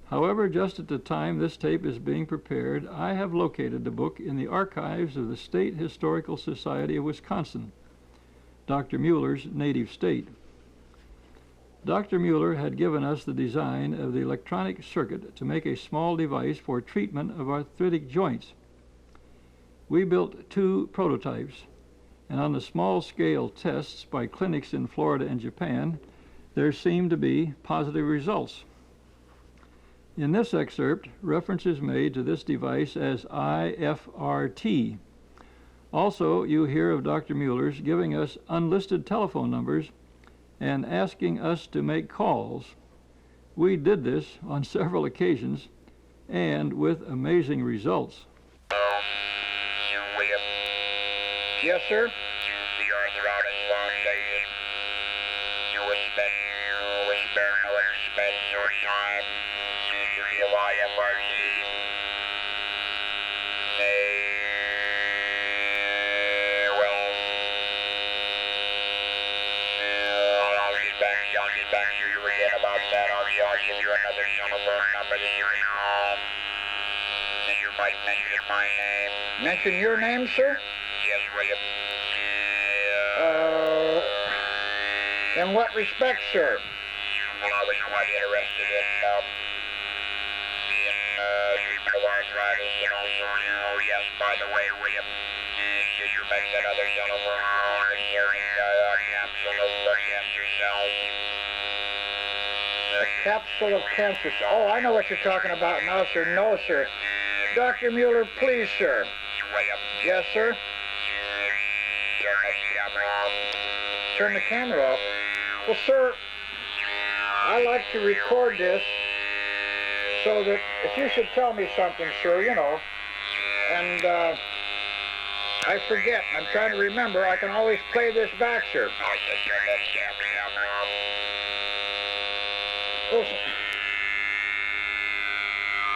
However, just at the time this tape is being prepared, I have located the book in the archives of the State Historical Society of Wisconsin, Dr. Mueller's native state. Dr. Mueller had given us the design of the electronic circuit to make a small device for treatment of arthritic joints. We built 2 prototypes, and on the small-scale tests by clinics in Florida and Japan, there seemed to be positive results. In this excerpt, reference is made to this device as IFRT. Also, you hear of Dr. Mueller's giving us unlisted telephone numbers and asking us to make calls. We did this on several occasions and with amazing results. William, Yes, sir. the Arthritic Foundation. You will spare no expense or time to give IFRT. I'll get back to you again about that. I'll give you another telephone number that you can call. And you might mention my name. Mention your name, sir? Yes, William. In what respect, sir? Well, I was quite interested in treatment of arthritis and also, yes, by the way, William, should you make that other telephone call and hearing absolute cancer cells? A capsule of cancer. Oh, I know what you're talking about now, sir. No, sir. Dr. Mueller, please, sir. William, Yes, sir. turn the camera off. Turn the camera off. Well, sir, I like to record this so that if you should tell me something, sir, and I forget, I'm trying to remember, I can always play this back, sir. I said turn that camera off.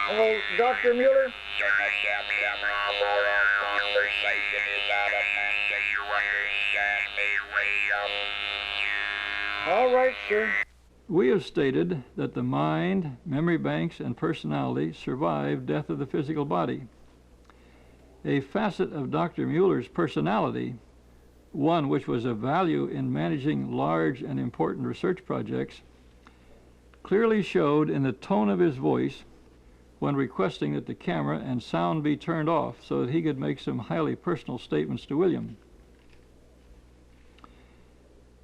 Oh, Dr. Mueller? Turn that camera off or our conversation is out of hand. Do you understand me, William? All right, sir. We have stated that the mind, memory banks, and personality survive death of the physical body. A facet of Dr. Mueller's personality, one which was of value in managing large and important research projects, clearly showed in the tone of his voice when requesting that the camera and sound be turned off so that he could make some highly personal statements to William.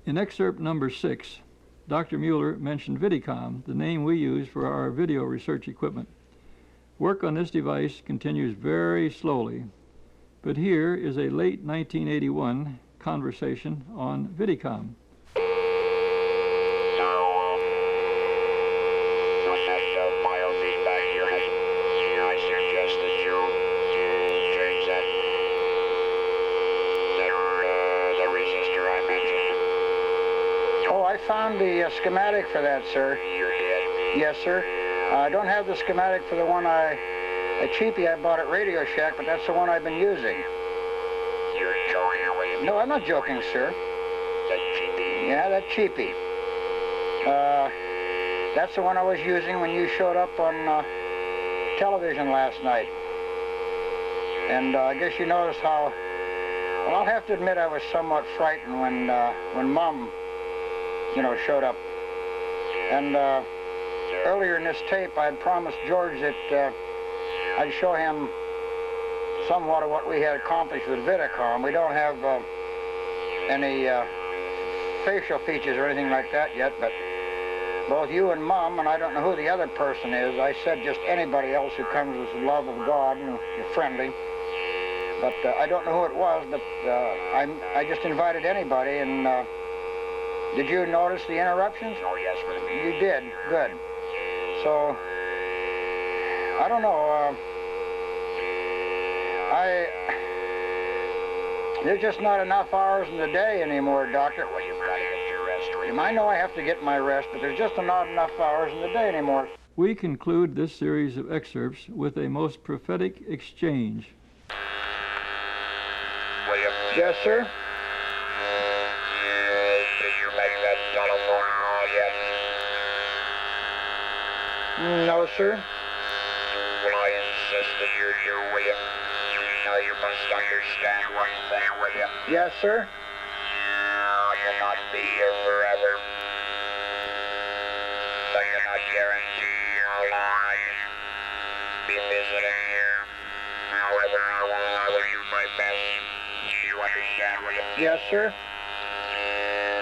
In excerpt number 6, Dr. Mueller mentioned VIDICOM, the name we use for our video research equipment. Work on this device continues very slowly, but here is a late 1981 conversation on VIDICOM. So, found the schematic for that, sir. You did? Yes, sir. I don't have the schematic for the one a cheapie I bought at Radio Shack, but that's the one I've been using. You're joking with me? No, I'm not joking, sir. That cheapie? Yeah, that cheapie. That's the one I was using when you showed up on television last night. And I guess you noticed how, well, I'll have to admit I was somewhat frightened when Mom, you know, showed up. And earlier in this tape, I'd promised George that I'd show him somewhat of what we had accomplished with VIDICOM. We don't have any facial features or anything like that yet, but both you and Mom, and I don't know who the other person is, I said just anybody else who comes with the love of God and you're friendly, but I don't know who it was, but I just invited anybody. And did you notice the interruptions? Oh, yes, with me. You did? Good. So, I don't know, there's just not enough hours in the day anymore, Doctor. Well, you've got to get your rest, Raymond. I know I have to get my rest, but there's just not enough hours in the day anymore. We conclude this series of excerpts with a most prophetic exchange. William? Yes, sir? Did you make that telephone call yet? No, sir. Well, I insist that you do, William. Now you must understand one thing, William. Yes, sir? I cannot be here forever. I cannot guarantee how long I can be visiting here. However, I will do my best. Do you understand, William? Yes, sir?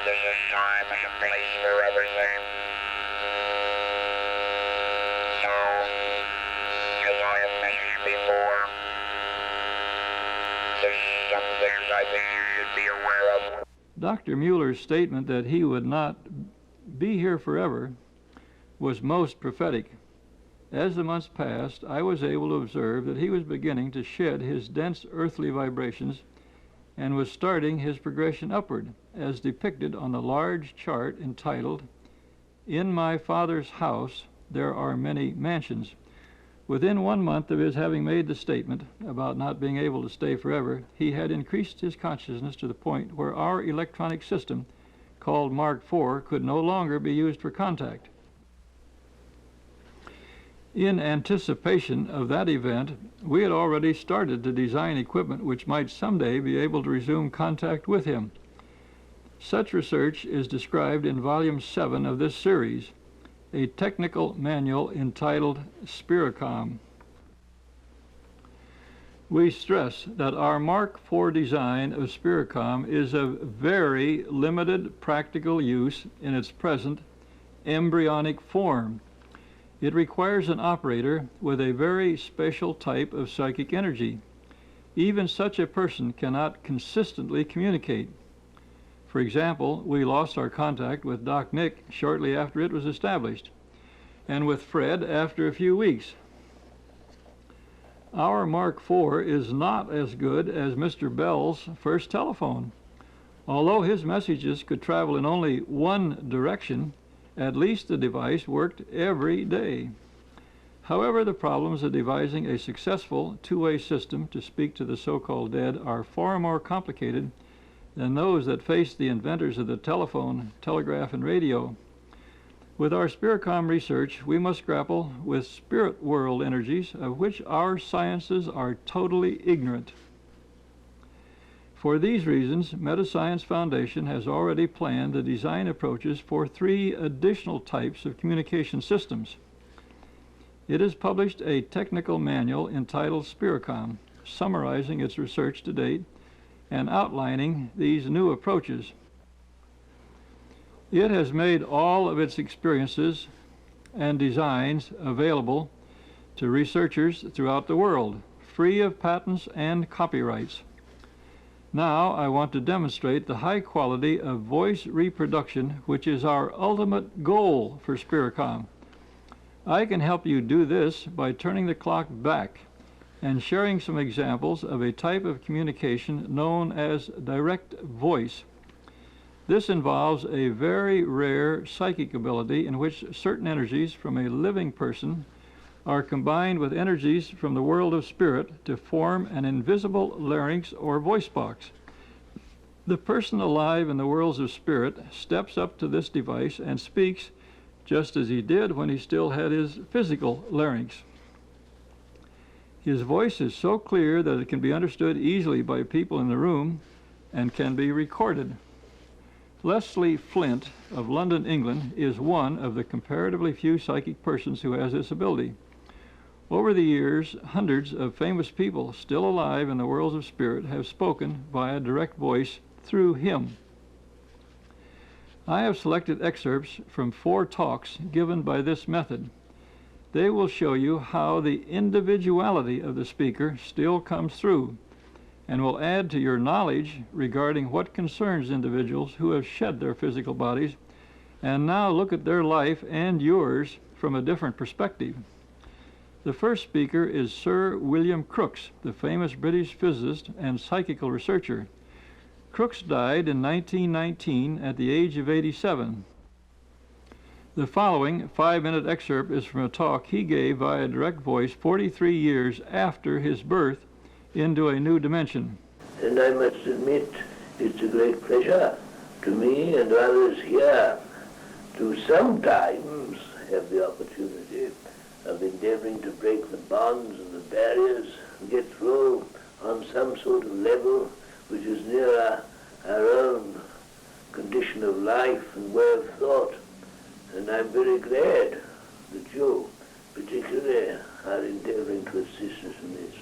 There's a time and a place for everything. So, as I have mentioned before, there's some things I think you should be aware of. Dr. Mueller's statement that he would not be here forever was most prophetic. As the months passed, I was able to observe that he was beginning to shed his dense earthly vibrations and was starting his progression upward, as depicted on the large chart entitled, "In My Father's House There Are Many Mansions." Within 1 month of his having made the statement about not being able to stay forever, he had increased his consciousness to the point where our electronic system, called Mark IV, could no longer be used for contact. In anticipation of that event, we had already started to design equipment which might someday be able to resume contact with him. Such research is described in Volume 7 of this series, a technical manual entitled Spiricom. We stress that our Mark IV design of Spiricom is of very limited practical use in its present embryonic form. It requires an operator with a very special type of psychic energy. Even such a person cannot consistently communicate. For example, we lost our contact with Doc Nick shortly after it was established, and with Fred after a few weeks. Our Mark IV is not as good as Mr. Bell's first telephone. Although his messages could travel in only one direction, at least the device worked every day. However, the problems of devising a successful two-way system to speak to the so-called dead are far more complicated than those that faced the inventors of the telephone, telegraph, and radio. With our Spiricom research, we must grapple with spirit world energies of which our sciences are totally ignorant. For these reasons, Metascience Foundation has already planned the design approaches for 3 additional types of communication systems. It has published a technical manual entitled Spiricom, summarizing its research to date and outlining these new approaches. It has made all of its experiences and designs available to researchers throughout the world, free of patents and copyrights. Now I want to demonstrate the high quality of voice reproduction, which is our ultimate goal for Spiricom. I can help you do this by turning the clock back and sharing some examples of a type of communication known as direct voice. This involves a very rare psychic ability in which certain energies from a living person are combined with energies from the world of spirit to form an invisible larynx or voice box. The person alive in the worlds of spirit steps up to this device and speaks just as he did when he still had his physical larynx. His voice is so clear that it can be understood easily by people in the room and can be recorded. Leslie Flint of London, England, is one of the comparatively few psychic persons who has this ability. Over the years, hundreds of famous people still alive in the worlds of spirit have spoken via direct voice through him. I have selected excerpts from 4 talks given by this method. They will show you how the individuality of the speaker still comes through and will add to your knowledge regarding what concerns individuals who have shed their physical bodies and now look at their life and yours from a different perspective. The first speaker is Sir William Crookes, the famous British physicist and psychical researcher. Crookes died in 1919 at the age of 87. The following 5-minute excerpt is from a talk he gave via direct voice 43 years after his birth into a new dimension. And I must admit, it's a great pleasure to me and others here to sometimes have the opportunity of endeavoring to break the bonds and the barriers and get through on some sort of level which is nearer our own condition of life and way of thought. And I'm very glad that you particularly are endeavoring to assist us in this.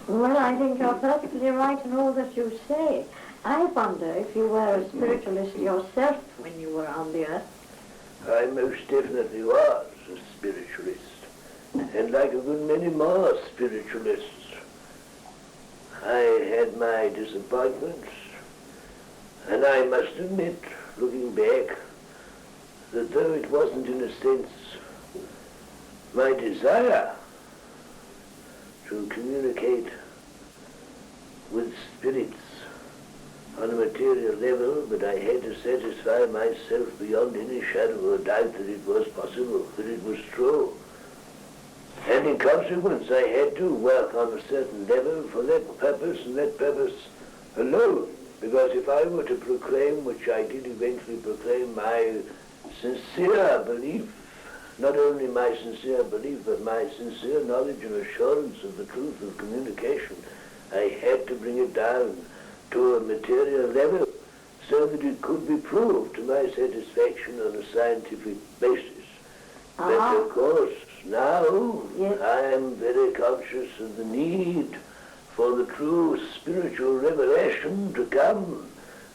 Well, I think you're perfectly right in all that you say. I wonder if you were a spiritualist yourself when you were on the earth. I most definitely was a spiritualist, and like a good many more spiritualists, I had my disappointments, and I must admit, looking back, that though it wasn't in a sense my desire to communicate with spirits on a material level, but I had to satisfy myself beyond any shadow of a doubt that it was possible, that it was true. And in consequence, I had to work on a certain level for that purpose and that purpose alone. Because if I were to proclaim, which I did eventually proclaim, my sincere belief, not only my sincere belief, but my sincere knowledge and assurance of the truth of communication, I had to bring it down to a material level so that it could be proved to my satisfaction on a scientific basis. But of course, now Yes. I am very conscious of the need for the true spiritual revelation to come,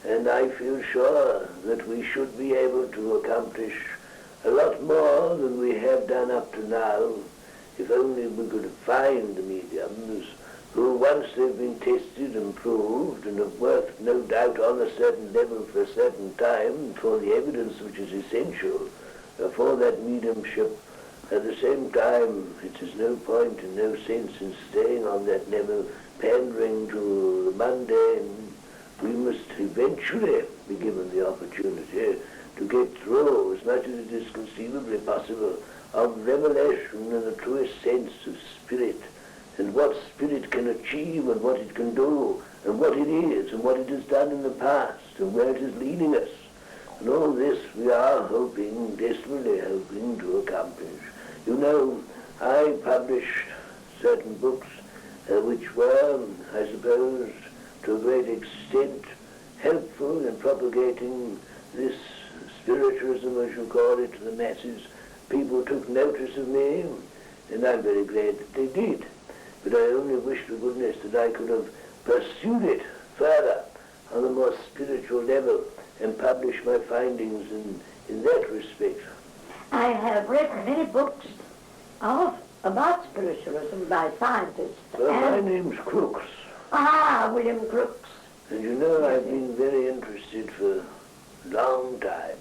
and I feel sure that we should be able to accomplish a lot more than we have done up to now, if only we could find the mediums who, once they've been tested and proved and have worked, no doubt, on a certain level for a certain time, for the evidence which is essential for that mediumship. At the same time, it is no point and no sense in staying on that level, pandering to the mundane. We must eventually be given the opportunity to get through, as much as it is conceivably possible, of revelation in the truest sense of spirit, and what spirit can achieve and what it can do, and what it is, and what it has done in the past, and where it is leading us. And all this we are hoping, desperately hoping to accomplish. You know, I published certain books which were, I suppose, to a great extent helpful in propagating this spiritualism, as you call it, to the masses. People took notice of me, and I'm very glad that they did. But I only wish to goodness that I could have pursued it further on a more spiritual level and published my findings in that respect. I have read many books about spiritualism by scientists. Well, my name's Crookes. William Crookes. And you know, I've been very interested for a long time,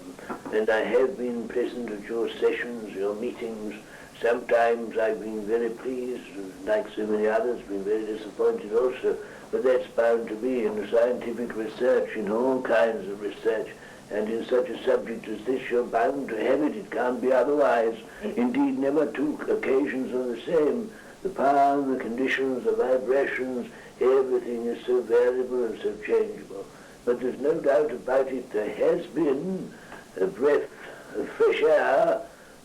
and I have been present at your sessions, your meetings. Sometimes I've been very pleased, and like so many others, been very disappointed also but that's bound to be in the scientific research, in all kinds of research. And in such a subject as this, you're bound to have it. It can't be otherwise. Indeed, never two occasions are the same. The power, the conditions, the vibrations, everything is so variable and so changeable. But there's no doubt about it, there has been a breath of fresh air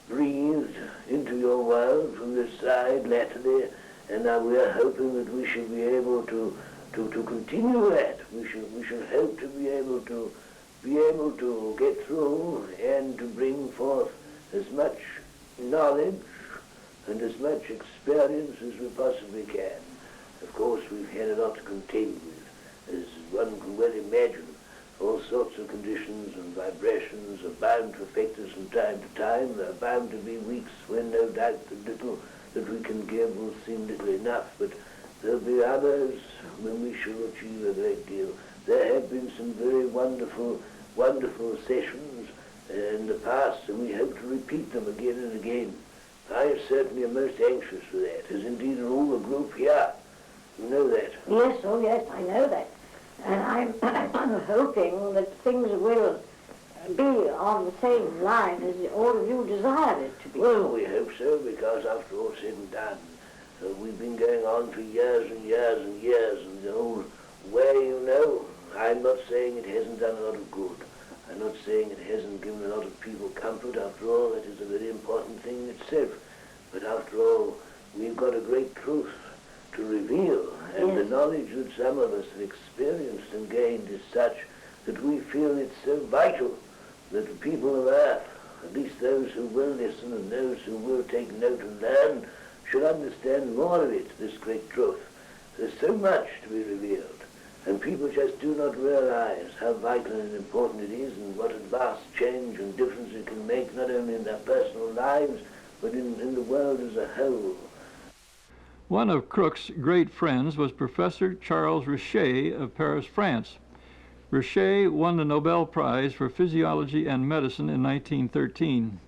breathed into your world from this side latterly, and now we are hoping that we shall be able to continue that. We shall hope to be able to get through and to bring forth as much knowledge and as much experience as we possibly can. Of course, we've had a lot to contend with, as one can well imagine. All sorts of conditions and vibrations are bound to affect us from time to time. There are bound to be weeks when no doubt the little that we can give will seem little enough, but there'll be others when we shall achieve a great deal. There have been some very wonderful sessions in the past, and we hope to repeat them again and again. I certainly am most anxious for that, as indeed are all the group here. You know that? Yes, oh yes, I know that. And I'm hoping that things will be on the same line as all of you desire it to be. Well, we hope so, because after all said and done, we've been going on for years and years and years, and the old way, you know, I'm not saying it hasn't done a lot of good. I'm not saying it hasn't given a lot of people comfort. After all, that is a very important thing in itself. But after all, we've got a great truth to reveal, and yes. The knowledge that some of us have experienced and gained is such that we feel it's so vital that the people of Earth, at least those who will listen and those who will take note and learn, should understand more of it, this great truth. There's so much to be revealed, and people just do not realize how vital and important it is, and what a vast change and difference it can make, not only in their personal lives, but in the world as a whole. One of Crookes' great friends was Professor Charles Richet of Paris, France. Richet won the Nobel Prize for Physiology and Medicine in 1913.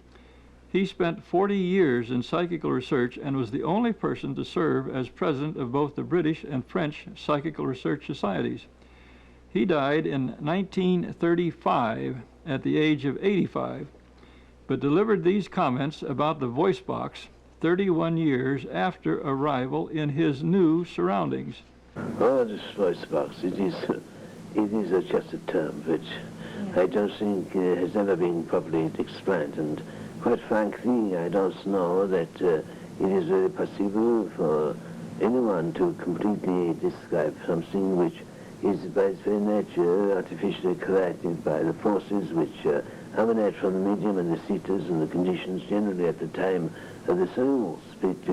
He spent 40 years in psychical research and was the only person to serve as president of both the British and French Psychical Research Societies. He died in 1935 at the age of 85, but delivered these comments about the voice box 31 years after arrival in his new surroundings. Oh, this voice box, it is just a term which I don't think has ever been properly explained, and quite frankly, I don't know that it is very possible for anyone to completely describe something which is by its very nature artificially created by the forces which emanate from the medium and the seaters and the conditions generally at the time of the souls. But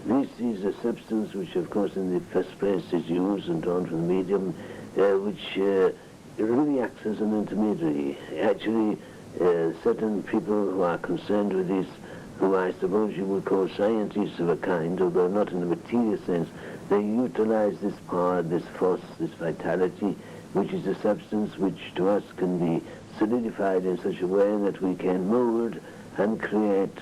this is a substance which, of course, in the first place is used and drawn from the medium, which really acts as an intermediary. Actually, certain people who are concerned with this, who I suppose you would call scientists of a kind, although not in the material sense, they utilize this power, this force, this vitality, which is a substance which to us can be solidified in such a way that we can mold and create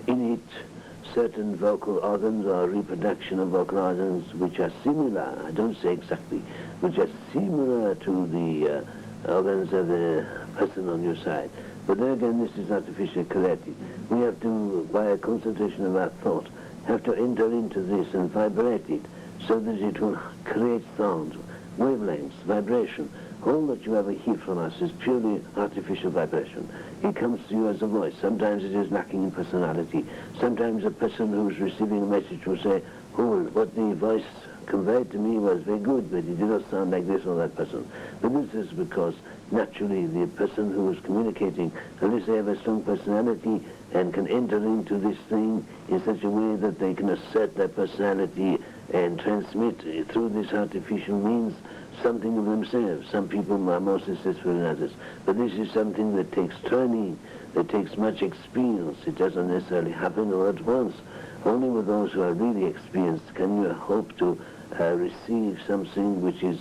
in it certain vocal organs or reproduction of vocal organs which are similar, I don't say exactly, which are similar to the organs of the person on your side. But there again, this is artificially created. We have to, by a concentration of our thought, have to enter into this and vibrate it so that it will create sounds, wavelengths, vibration. All that you ever hear from us is purely artificial vibration. It comes to you as a voice. Sometimes it is lacking in personality. Sometimes a person who is receiving a message will say, oh, what the voice conveyed to me was very good, but it did not sound like this or that person. But this is because naturally the person who is communicating, unless they have a strong personality and can enter into this thing in such a way that they can assert their personality and transmit through this artificial means something of themselves. Some people are more successful than others. But this is something that takes training, that takes much experience. It doesn't necessarily happen all at once. Only with those who are really experienced can you hope to receive something which is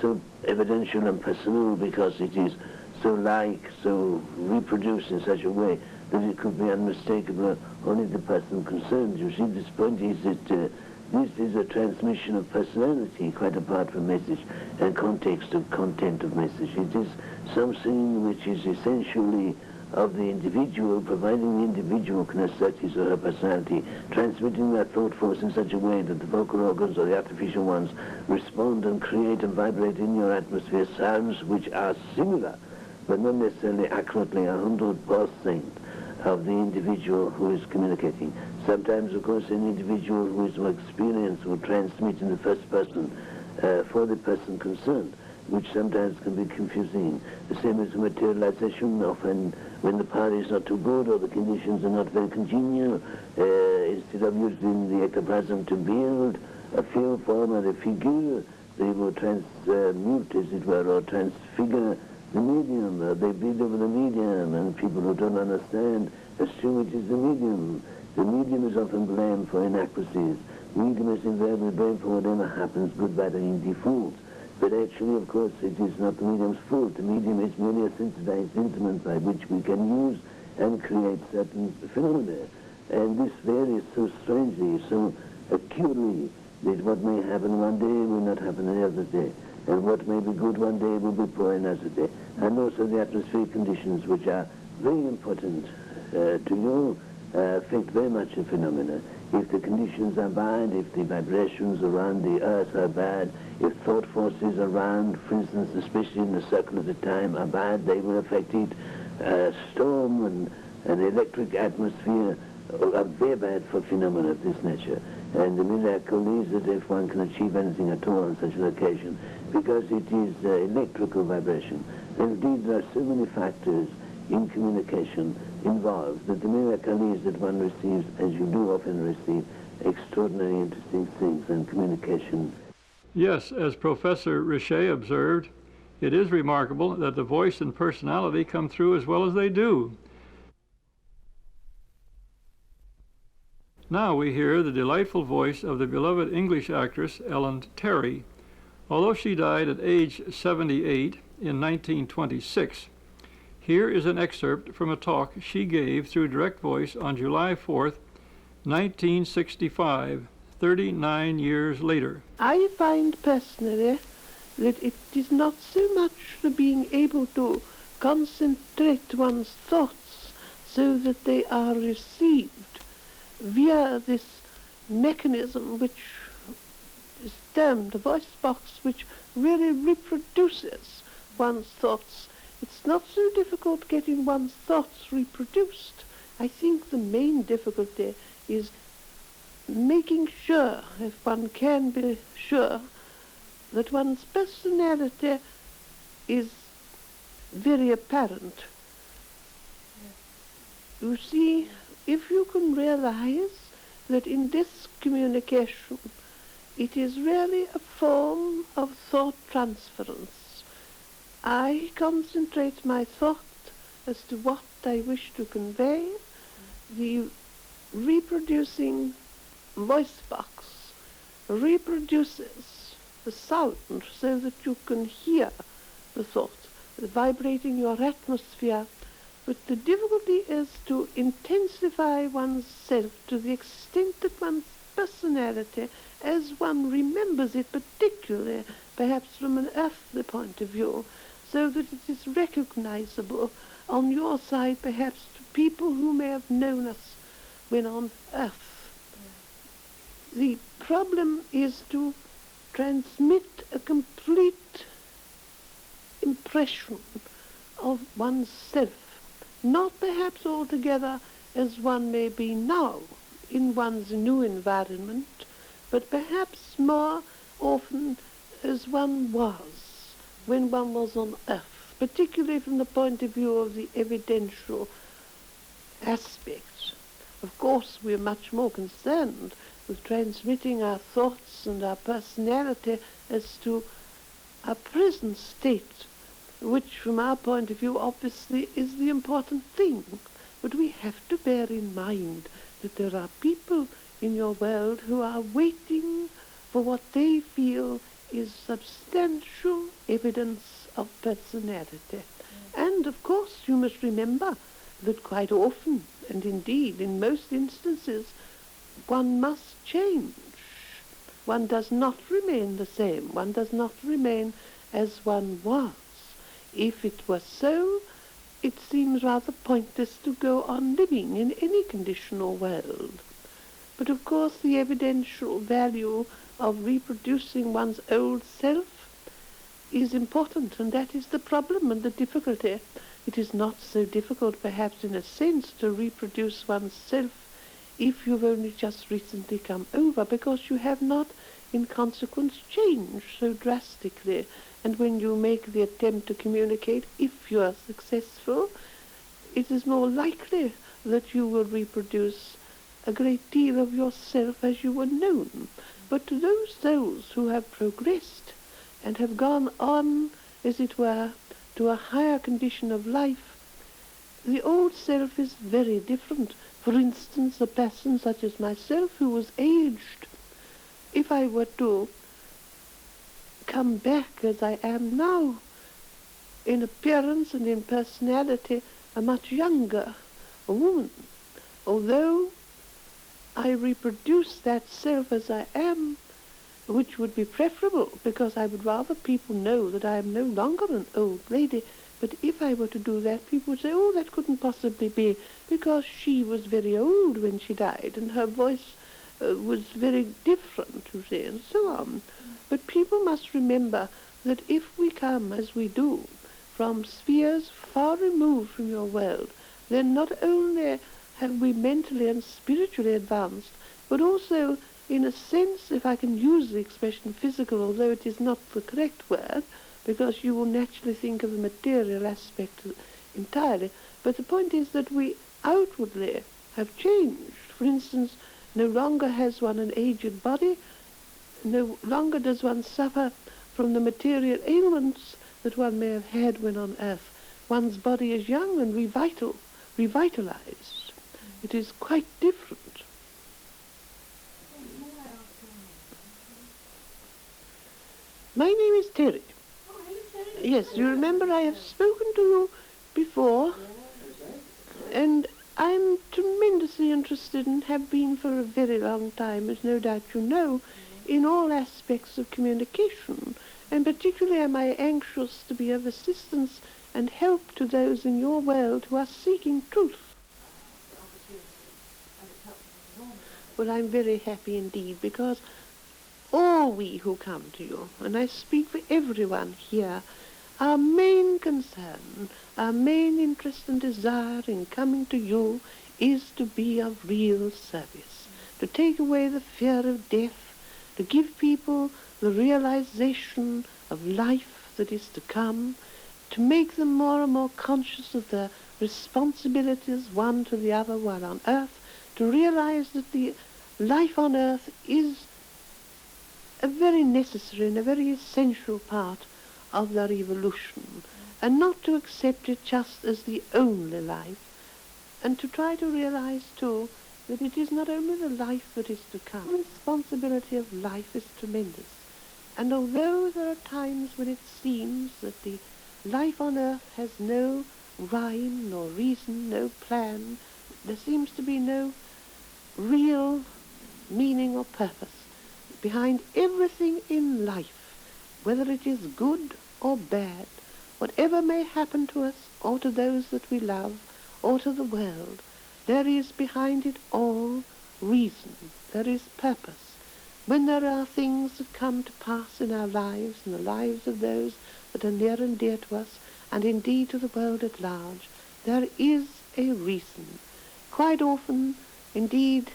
so evidential and personal, because it is so reproduced in such a way that it could be unmistakable. Only the person concerned. You see, this point is that This is a transmission of personality, quite apart from message and context of content of message. It is something which is essentially of the individual, providing the individual can assert his or her personality, transmitting that thought force in such a way that the vocal organs or the artificial ones respond and create and vibrate in your atmosphere sounds which are similar, but not necessarily accurately 100% of the individual who is communicating. Sometimes, of course, an individual who is more experienced will transmit in the first person for the person concerned, which sometimes can be confusing. The same as materialization. Often when the power is not too good or the conditions are not very congenial, instead of using the ectoplasm to build a field form or a figure, they will transmute, as it were, or transfigure the medium. They build over the medium, and people who don't understand assume it is the medium. The medium is often blamed for inaccuracies. Medium is invariably blamed for whatever happens, good, bad, or in default. But actually, of course, it is not the medium's fault. The medium is merely a sensitized instrument by which we can use and create certain phenomena. And this varies so strangely, so acutely, that what may happen one day will not happen the other day. And what may be good one day will be poor another day. And also the atmospheric conditions, which are very important to you, affect very much the phenomena. If the conditions are bad, if the vibrations around the earth are bad, if thought forces around, for instance, especially in the circle of the time, are bad, they will affect it. Storm and an electric atmosphere are very bad for phenomena of this nature. And the miracle is that if one can achieve anything at all on such an occasion, because it is electrical vibration. And indeed, there are so many factors in communication involved that the miracle is that one receives, as you do often receive, extraordinary interesting things in communication. Yes, as Professor Richet observed, it is remarkable that the voice and personality come through as well as they do. Now we hear the delightful voice of the beloved English actress Ellen Terry. Although she died at age 78 in 1926, here is an excerpt from a talk she gave through direct voice on July 4th, 1965, 39 years later. I find personally that it is not so much the being able to concentrate one's thoughts so that they are received via this mechanism which is termed the voice box, which really reproduces one's thoughts. It's not so difficult getting one's thoughts reproduced. I think the main difficulty is making sure, if one can be sure, that one's personality is very apparent. You see, if you can realize that in this communication it is really a form of thought transference. I concentrate my thought as to what I wish to convey. The reproducing voice box reproduces the sound so that you can hear the thought, vibrating your atmosphere. But the difficulty is to intensify oneself to the extent that one's personality, as one remembers it, particularly perhaps from an earthly point of view, so that it is recognizable on your side perhaps to people who may have known us when on earth. The problem is to transmit a complete impression of oneself, not perhaps altogether as one may be now in one's new environment, but perhaps more often as one was when one was on earth, particularly from the point of view of the evidential aspects. Of course, we're much more concerned with transmitting our thoughts and our personality as to our present state, which from our point of view obviously is the important thing. But we have to bear in mind that there are people in your world who are waiting for what they feel is substantial evidence of personality. And of course you must remember that quite often, and indeed in most instances, one must change one does not remain the same. One does not remain as one was. If it was so, it seems rather pointless to go on living in any conditional world. But of course the evidential value of reproducing one's old self is important, and that is the problem and the difficulty. It is not so difficult, perhaps, in a sense, to reproduce one's self if you've only just recently come over, because you have not, in consequence, changed so drastically. And when you make the attempt to communicate, if you are successful, it is more likely that you will reproduce a great deal of yourself as you were known. But to those souls who have progressed and have gone on, as it were, to a higher condition of life, the old self is very different. For instance, a person such as myself who was aged, if I were to come back as I am now, in appearance and in personality, a much younger woman, although I reproduce that self as I am, which would be preferable, because I would rather people know that I am no longer an old lady. But if I were to do that, people would say, oh, that couldn't possibly be, because she was very old when she died, and her voice was very different, you see, and so on. But people must remember that if we come, as we do, from spheres far removed from your world, then not only have we mentally and spiritually advanced, but also, in a sense, if I can use the expression physical, although it is not the correct word, because you will naturally think of the material aspect entirely, but the point is that we outwardly have changed. For instance, no longer has one an aged body, no longer does one suffer from the material ailments that one may have had when on earth. One's body is young and revitalized. It is quite different. My name is Terry. Yes, you remember I have spoken to you before, and I'm tremendously interested and have been for a very long time, as no doubt you know, in all aspects of communication, and particularly am I anxious to be of assistance and help to those in your world who are seeking truth. Well, I'm very happy indeed, because all we who come to you, and I speak for everyone here, our main concern, our main interest and desire in coming to you is to be of real service, to take away the fear of death, to give people the realization of life that is to come, to make them more and more conscious of their responsibilities one to the other while on earth, to realize that the life on earth is a very necessary and a very essential part of their evolution, and not to accept it just as the only life, and to try to realize too that it is not only the life that is to come. The responsibility of life is tremendous, and although there are times when it seems that the life on earth has no rhyme nor reason, no plan, there seems to be no real meaning or purpose behind everything in life, whether it is good or bad, whatever may happen to us or to those that we love or to the world, there is behind it all reason, there is purpose. When there are things that come to pass in our lives and the lives of those that are near and dear to us, and indeed to the world at large, there is a reason. Quite often, indeed,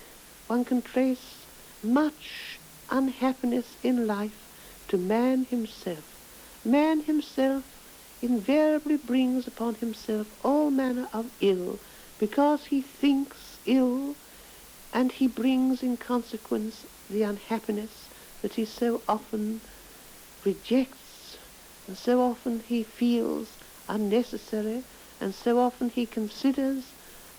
one can trace much unhappiness in life to man himself. Man himself invariably brings upon himself all manner of ill, because he thinks ill, and he brings in consequence the unhappiness that he so often rejects, and so often he feels unnecessary, and so often he considers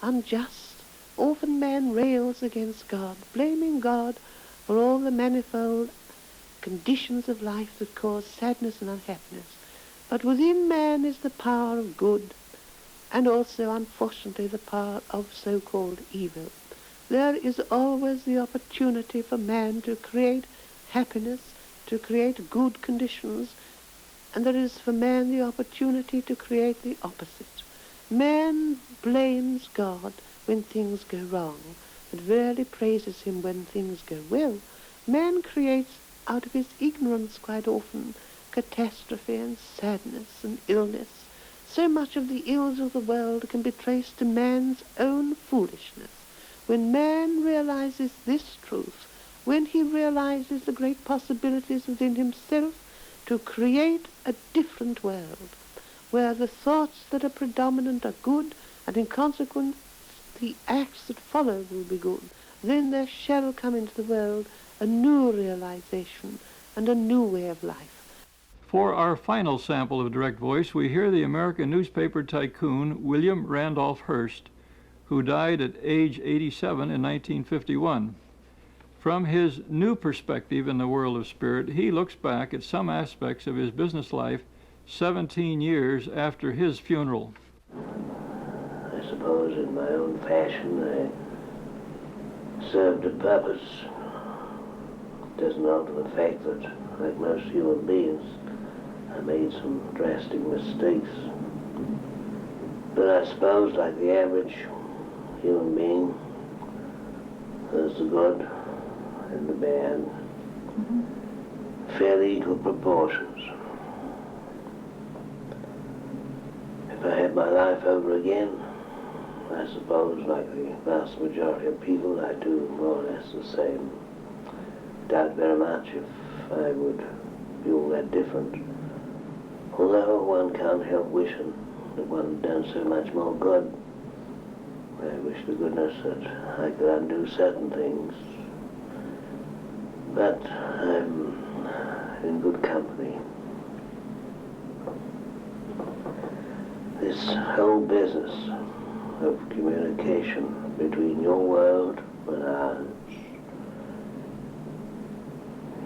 unjust. Often man rails against God, blaming God for all the manifold conditions of life that cause sadness and unhappiness. But within man is the power of good, and also, unfortunately, the power of so-called evil. There is always the opportunity for man to create happiness, to create good conditions, and there is for man the opportunity to create the opposite. Man blames God when things go wrong, but rarely praises him when things go well. Man creates out of his ignorance quite often catastrophe and sadness and illness. So much of the ills of the world can be traced to man's own foolishness. When man realizes this truth, when he realizes the great possibilities within himself to create a different world, where the thoughts that are predominant are good, and in consequence the acts that follow will be good, then there shall come into the world a new realization and a new way of life. For our final sample of direct voice, we hear the American newspaper tycoon William Randolph Hearst, who died at age 87 in 1951. From his new perspective in the world of spirit, he looks back at some aspects of his business life 17 years after his funeral. I suppose in my own fashion I served a purpose. It doesn't alter the fact that, like most human beings, I made some drastic mistakes. But I suppose, like the average human being, there's the good and the bad, fairly equal proportions. If I had my life over again, I suppose, like the vast majority of people, I'd do more or less the same. Doubt very much if I would be all that different. Although one can't help wishing that one had done so much more good. I wish to goodness that I could undo certain things. But I'm in good company. This whole business of communication between your world and ours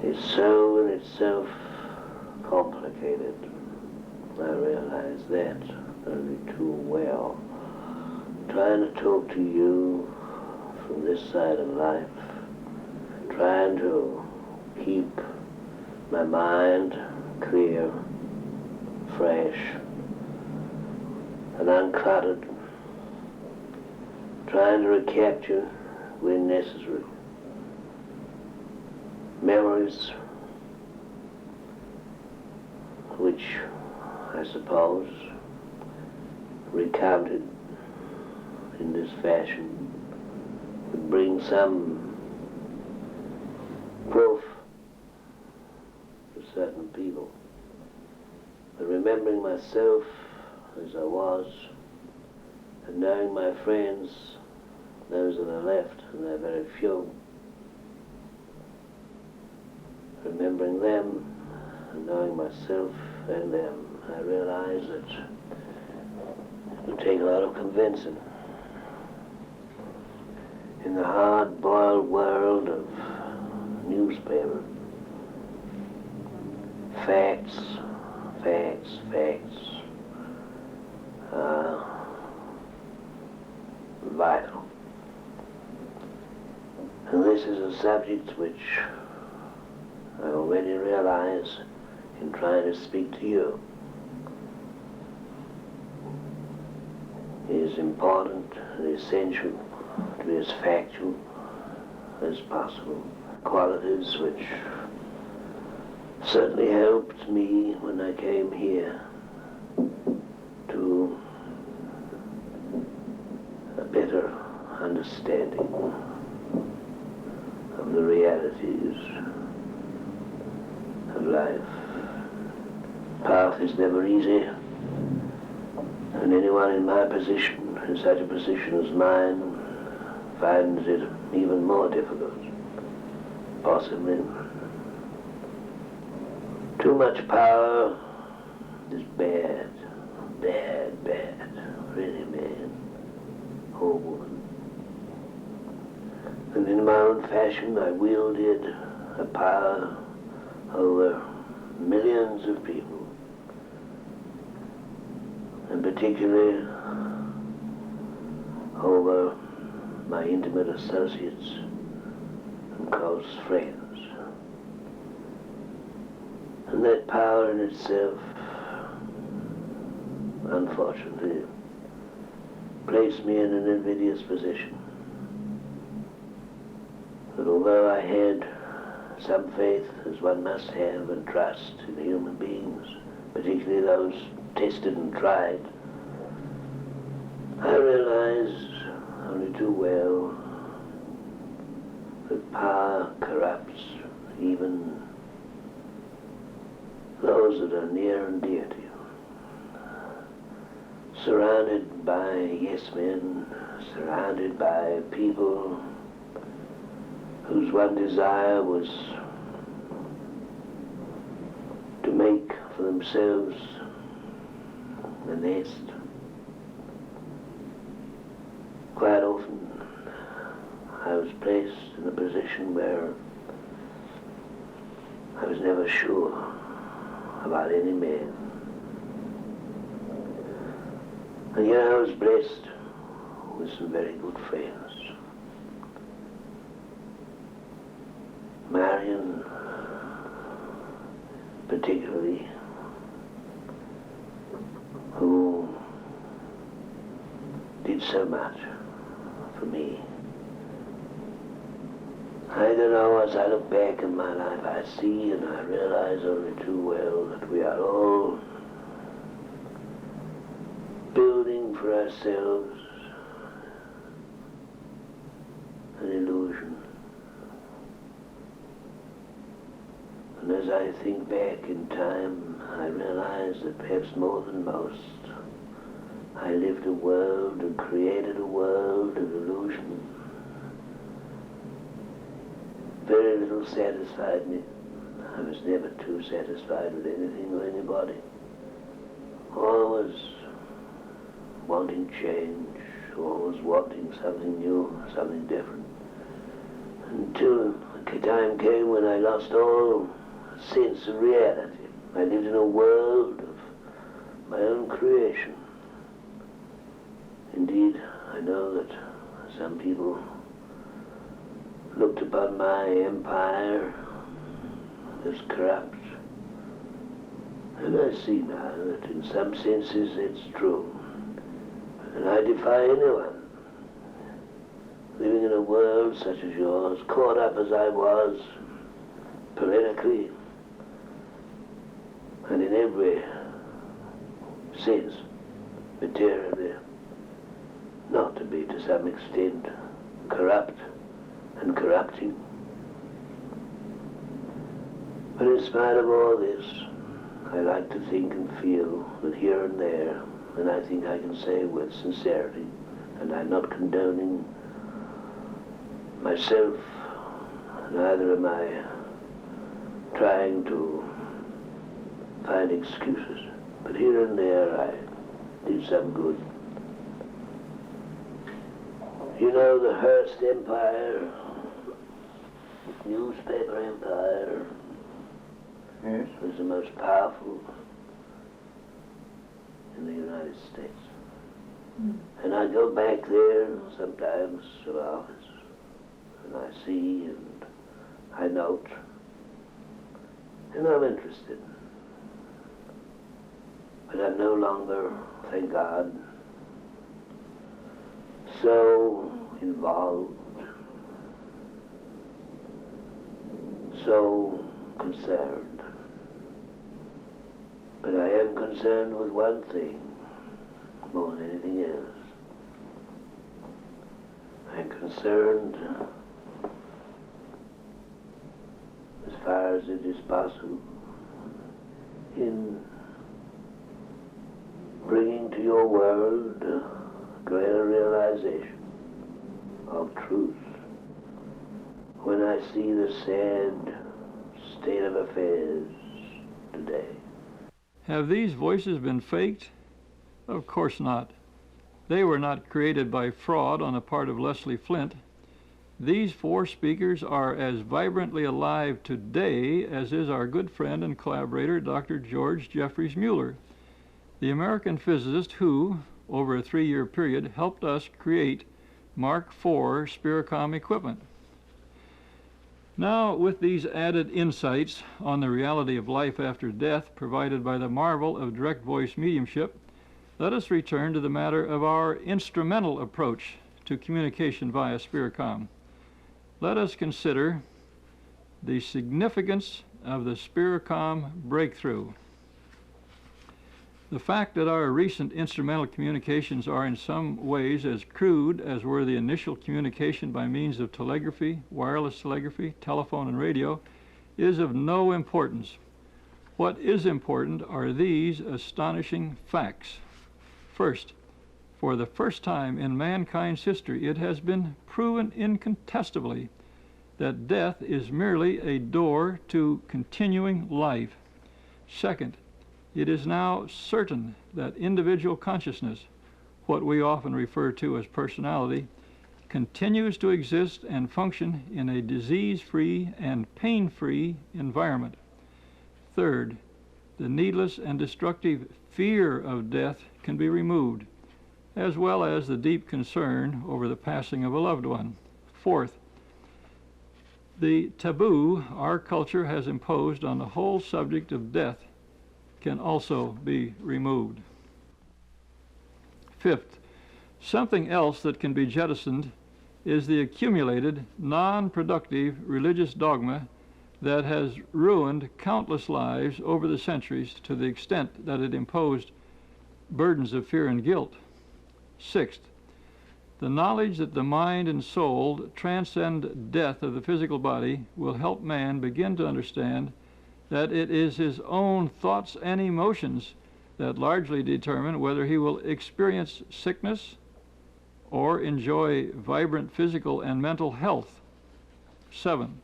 is so in itself complicated. I realize that only too well. Trying to talk to you from this side of life, trying to keep my mind clear, fresh, and uncluttered, trying to recapture, when necessary, memories which, I suppose, recounted in this fashion would bring some proof to certain people. But remembering myself as I was, and knowing my friends, those that are left, and they're very few, remembering them and knowing myself and them, I realize that it will take a lot of convincing. In the hard-boiled world of newspaper, facts are vital. And this is a subject which I already realize in trying to speak to you is important and essential to be as factual as possible. Qualities which certainly helped me when I came here to a better understanding of the realities of life. Path is never easy, and anyone in my position, in such a position as mine, finds it even more difficult, possibly. Too much power is bad, really bad, or woman. And in my own fashion, I wielded a power over millions of people, and particularly over my intimate associates and close friends. And that power in itself, unfortunately, placed me in an invidious position. But although I had some faith, as one must have, and trust in human beings, particularly those tested and tried, I realized only too well that power corrupts even those that are near and dear to you. Surrounded by yes men, surrounded by people whose one desire was to make for themselves a nest. Quite often I was placed in a position where I was never sure about any man. And yet I was blessed with some very good friends. Marion, particularly, who did so much for me. I don't know, as I look back in my life, I see and I realize only too well that we are all building for ourselves an illusion. And as I think back in time, I realize that perhaps more than most, I lived a world and created a world of illusion. Very little satisfied me. I was never too satisfied with anything or anybody. Always wanting change, always wanting something new, something different. Until a time came when I lost all sense of reality. I lived in a world of my own creation. Indeed, I know that some people looked upon my empire as corrupt. And I see now that in some senses it's true. And I defy anyone living in a world such as yours, caught up as I was politically and in every sense, materially, not to be to some extent corrupt and corrupting. But in spite of all this, I like to think and feel that here and there, and I think I can say with sincerity, and I'm not condoning myself, neither am I trying to find excuses, but here and there I did some good. You know, the Hearst Empire, newspaper empire, Yes. was the most powerful in the United States. And I go back there sometimes to the office, and I see and I note, and I'm interested. But I'm no longer, thank God, so involved, so concerned. But I am concerned with one thing more than anything else. I'm concerned, as far as it is possible, in bringing to your world a greater realization of truth. When I see the sad state of affairs today. Have these voices been faked? Of course not. They were not created by fraud on the part of Leslie Flint. These four speakers are as vibrantly alive today as is our good friend and collaborator, Dr. George Jeffries Mueller, the American physicist who, over a 3-year period, helped us create Mark IV Spiricom equipment. Now, with these added insights on the reality of life after death provided by the marvel of direct voice mediumship, let us return to the matter of our instrumental approach to communication via Spiricom. Let us consider the significance of the Spiricom breakthrough. The fact that our recent instrumental communications are in some ways as crude as were the initial communication by means of telegraphy, wireless telegraphy, telephone, and radio is of no importance. What is important are these astonishing facts. First, for the first time in mankind's history, it has been proven incontestably that death is merely a door to continuing life. Second, it is now certain that individual consciousness, what we often refer to as personality, continues to exist and function in a disease-free and pain-free environment. Third, the needless and destructive fear of death can be removed, as well as the deep concern over the passing of a loved one. Fourth, the taboo our culture has imposed on the whole subject of death can also be removed. Fifth, something else that can be jettisoned is the accumulated, non-productive religious dogma that has ruined countless lives over the centuries to the extent that it imposed burdens of fear and guilt. Sixth, the knowledge that the mind and soul transcend death of the physical body will help man begin to understand that it is his own thoughts and emotions that largely determine whether he will experience sickness or enjoy vibrant physical and mental health. 7.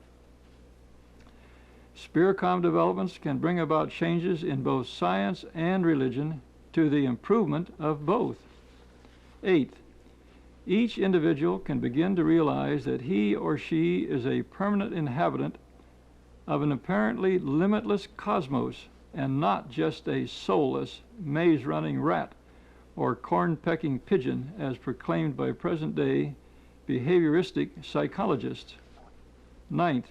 Spiricom developments can bring about changes in both science and religion to the improvement of both. 8. Each individual can begin to realize that he or she is a permanent inhabitant of an apparently limitless cosmos and not just a soulless, maze-running rat or corn-pecking pigeon as proclaimed by present-day behavioristic psychologists. 9th,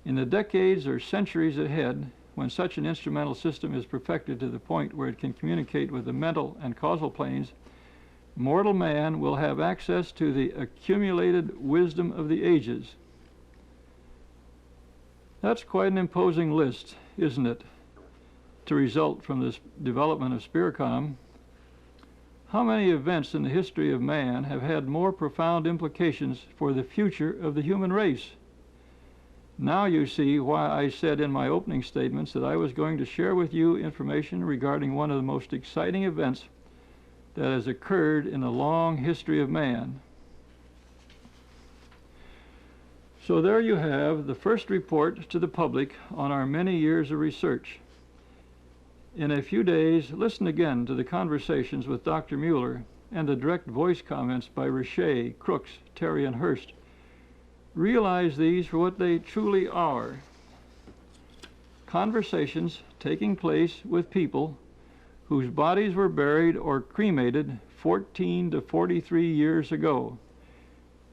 in the decades or centuries ahead, when such an instrumental system is perfected to the point where it can communicate with the mental and causal planes, mortal man will have access to the accumulated wisdom of the ages. That's quite an imposing list, isn't it, to result from this development of Spiricom? How many events in the history of man have had more profound implications for the future of the human race? Now you see why I said in my opening statements that I was going to share with you information regarding one of the most exciting events that has occurred in the long history of man. So there you have the first report to the public on our many years of research. In a few days, listen again to the conversations with Dr. Mueller and the direct voice comments by Richet, Crookes, Terry, and Hearst. Realize these for what they truly are. Conversations taking place with people whose bodies were buried or cremated 14 to 43 years ago.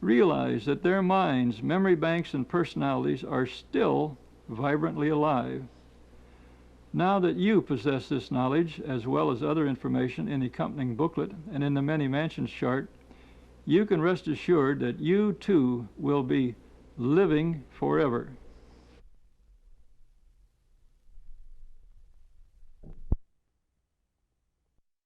Realize that their minds, memory banks, and personalities are still vibrantly alive. Now that you possess this knowledge, as well as other information in the accompanying booklet and in the Many Mansions chart, you can rest assured that you too will be living forever.